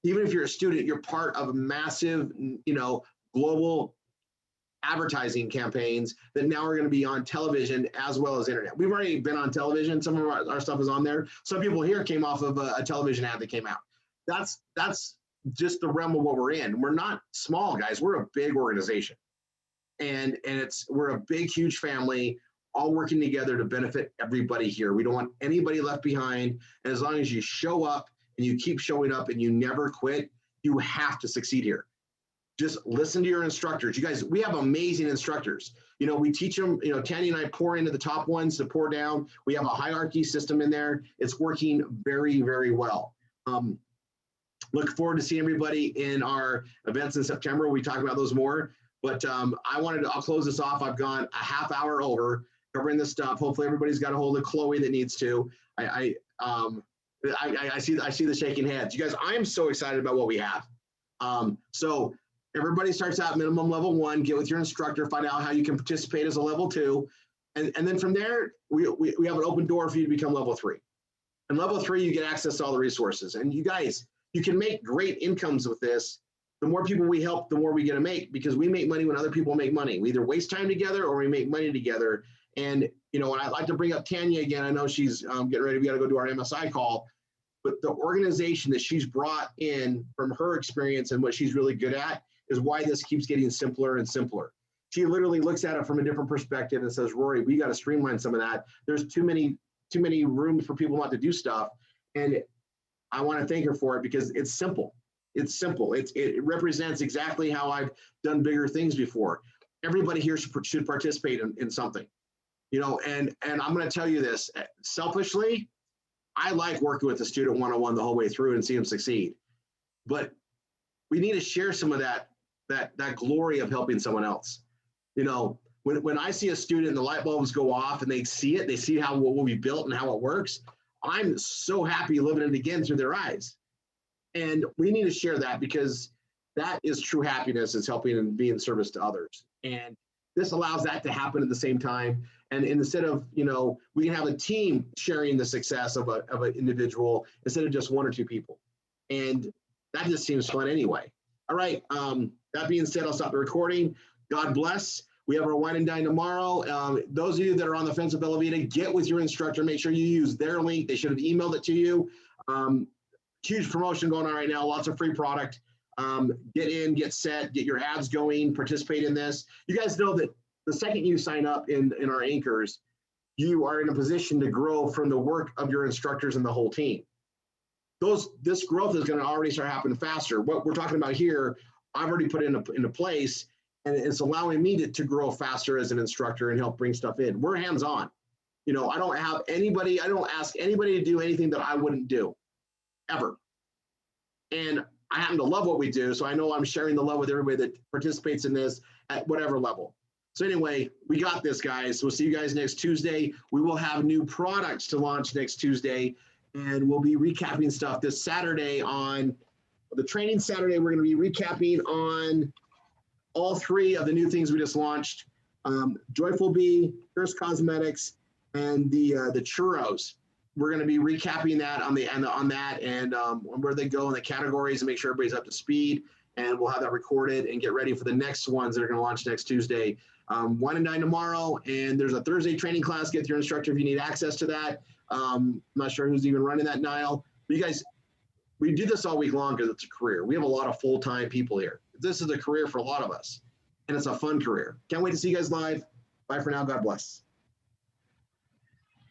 Even if you're a student, you're part of massive, you know, global advertising campaigns that now are going to be on television as well as internet. We've already been on television. Some of our stuff is on there. Some people here came off of a television ad that came out. That's just the realm of what we're in. We're not small, guys. We're a big organization, and we're a big, huge family, all working together to benefit everybody here. We don't want anybody left behind. And as long as you show up and you keep showing up and you never quit, you have to succeed here. Just listen to your instructors. You guys, we have amazing instructors. You know, we teach them, you know, Tanya and I pour into the top ones to pour down. We have a hierarchy system in there. It's working very, very well. Look forward to seeing everybody in our events in September. We talk about those more, but I'll close this off. I've gone a half hour over covering this stuff. Hopefully everybody's got a hold of Chloe that needs to. I see the shaking heads. You guys, I am so excited about what we have. So everybody starts out minimum level 1, get with your instructor, find out how you can participate as a level 2. And then from there, we have an open door for you to become level 3. And level 3, you get access to all the resources. And you guys, you can make great incomes with this. The more people we help, the more we get to make, because we make money when other people make money. We either waste time together or we make money together. And, you know, and I'd like to bring up Tanya again. I know she's getting ready. We got to go do our MSI call. But the organization that she's brought in from her experience and what she's really good at is why this keeps getting simpler and simpler. She literally looks at it from a different perspective and says, Rory, we got to streamline some of that. There's too many rooms for people not to do stuff. And I want to thank her for it, because it's simple. It's simple. It represents exactly how I've done bigger things before. Everybody here should participate in something, you know, and I'm going to tell you this selfishly. I like working with the student one-on-one the whole way through and see them succeed, but we need to share some of that glory of helping someone else. You know, when I see a student and the light bulbs go off and they see it, they see how what we built and how it works. I'm so happy living it again through their eyes. And we need to share that, because That is true happiness, is helping and being service to others. And this allows that to happen at the same time. And instead of, we can have a team sharing the success of an individual instead of just one or two people. And that just seems fun anyway. All right. That being said, I'll stop the recording. God bless. We have our wine and dine tomorrow. Those of you that are on the fence of Velveeta, get with your instructor. Make sure you use their link. They should have emailed it to you. Huge promotion going on right now. Lots of free product. Get in, get set, get your ads going, participate in this. You guys know that the second you sign up in our anchors, you are in a position to grow from the work of your instructors and the whole team. This growth is going to already start happening faster. What we're talking about here, I've already put into place, and it's allowing me to grow faster as an instructor and help bring stuff in. We're hands-on. I don't ask anybody to do anything that I wouldn't do, ever. And I happen to love what we do, so I know I'm sharing the love with everybody that participates in this at whatever level. So anyway, we got this, guys. We'll see you guys next Tuesday. We will have new products to launch next Tuesday, and we'll be recapping stuff this Saturday on the training Saturday. We're going to be recapping on all three of the new things we just launched: Joyful Bee, Kiosk Cosmetics, and the churros. We're going to be recapping that on that and where they go in the categories and make sure everybody's up to speed. And we'll have that recorded and get ready for the next ones that are going to launch next Tuesday. Wine and dine tomorrow, and there's a Thursday training class. Get your instructor if you need access to that. I'm not sure who's even running that, Niall. But you guys, we do this all week long because it's a career. We have a lot of full-time people here. This is a career for a lot of us, and it's a fun career. Can't wait to see you guys live. Bye for now. God bless.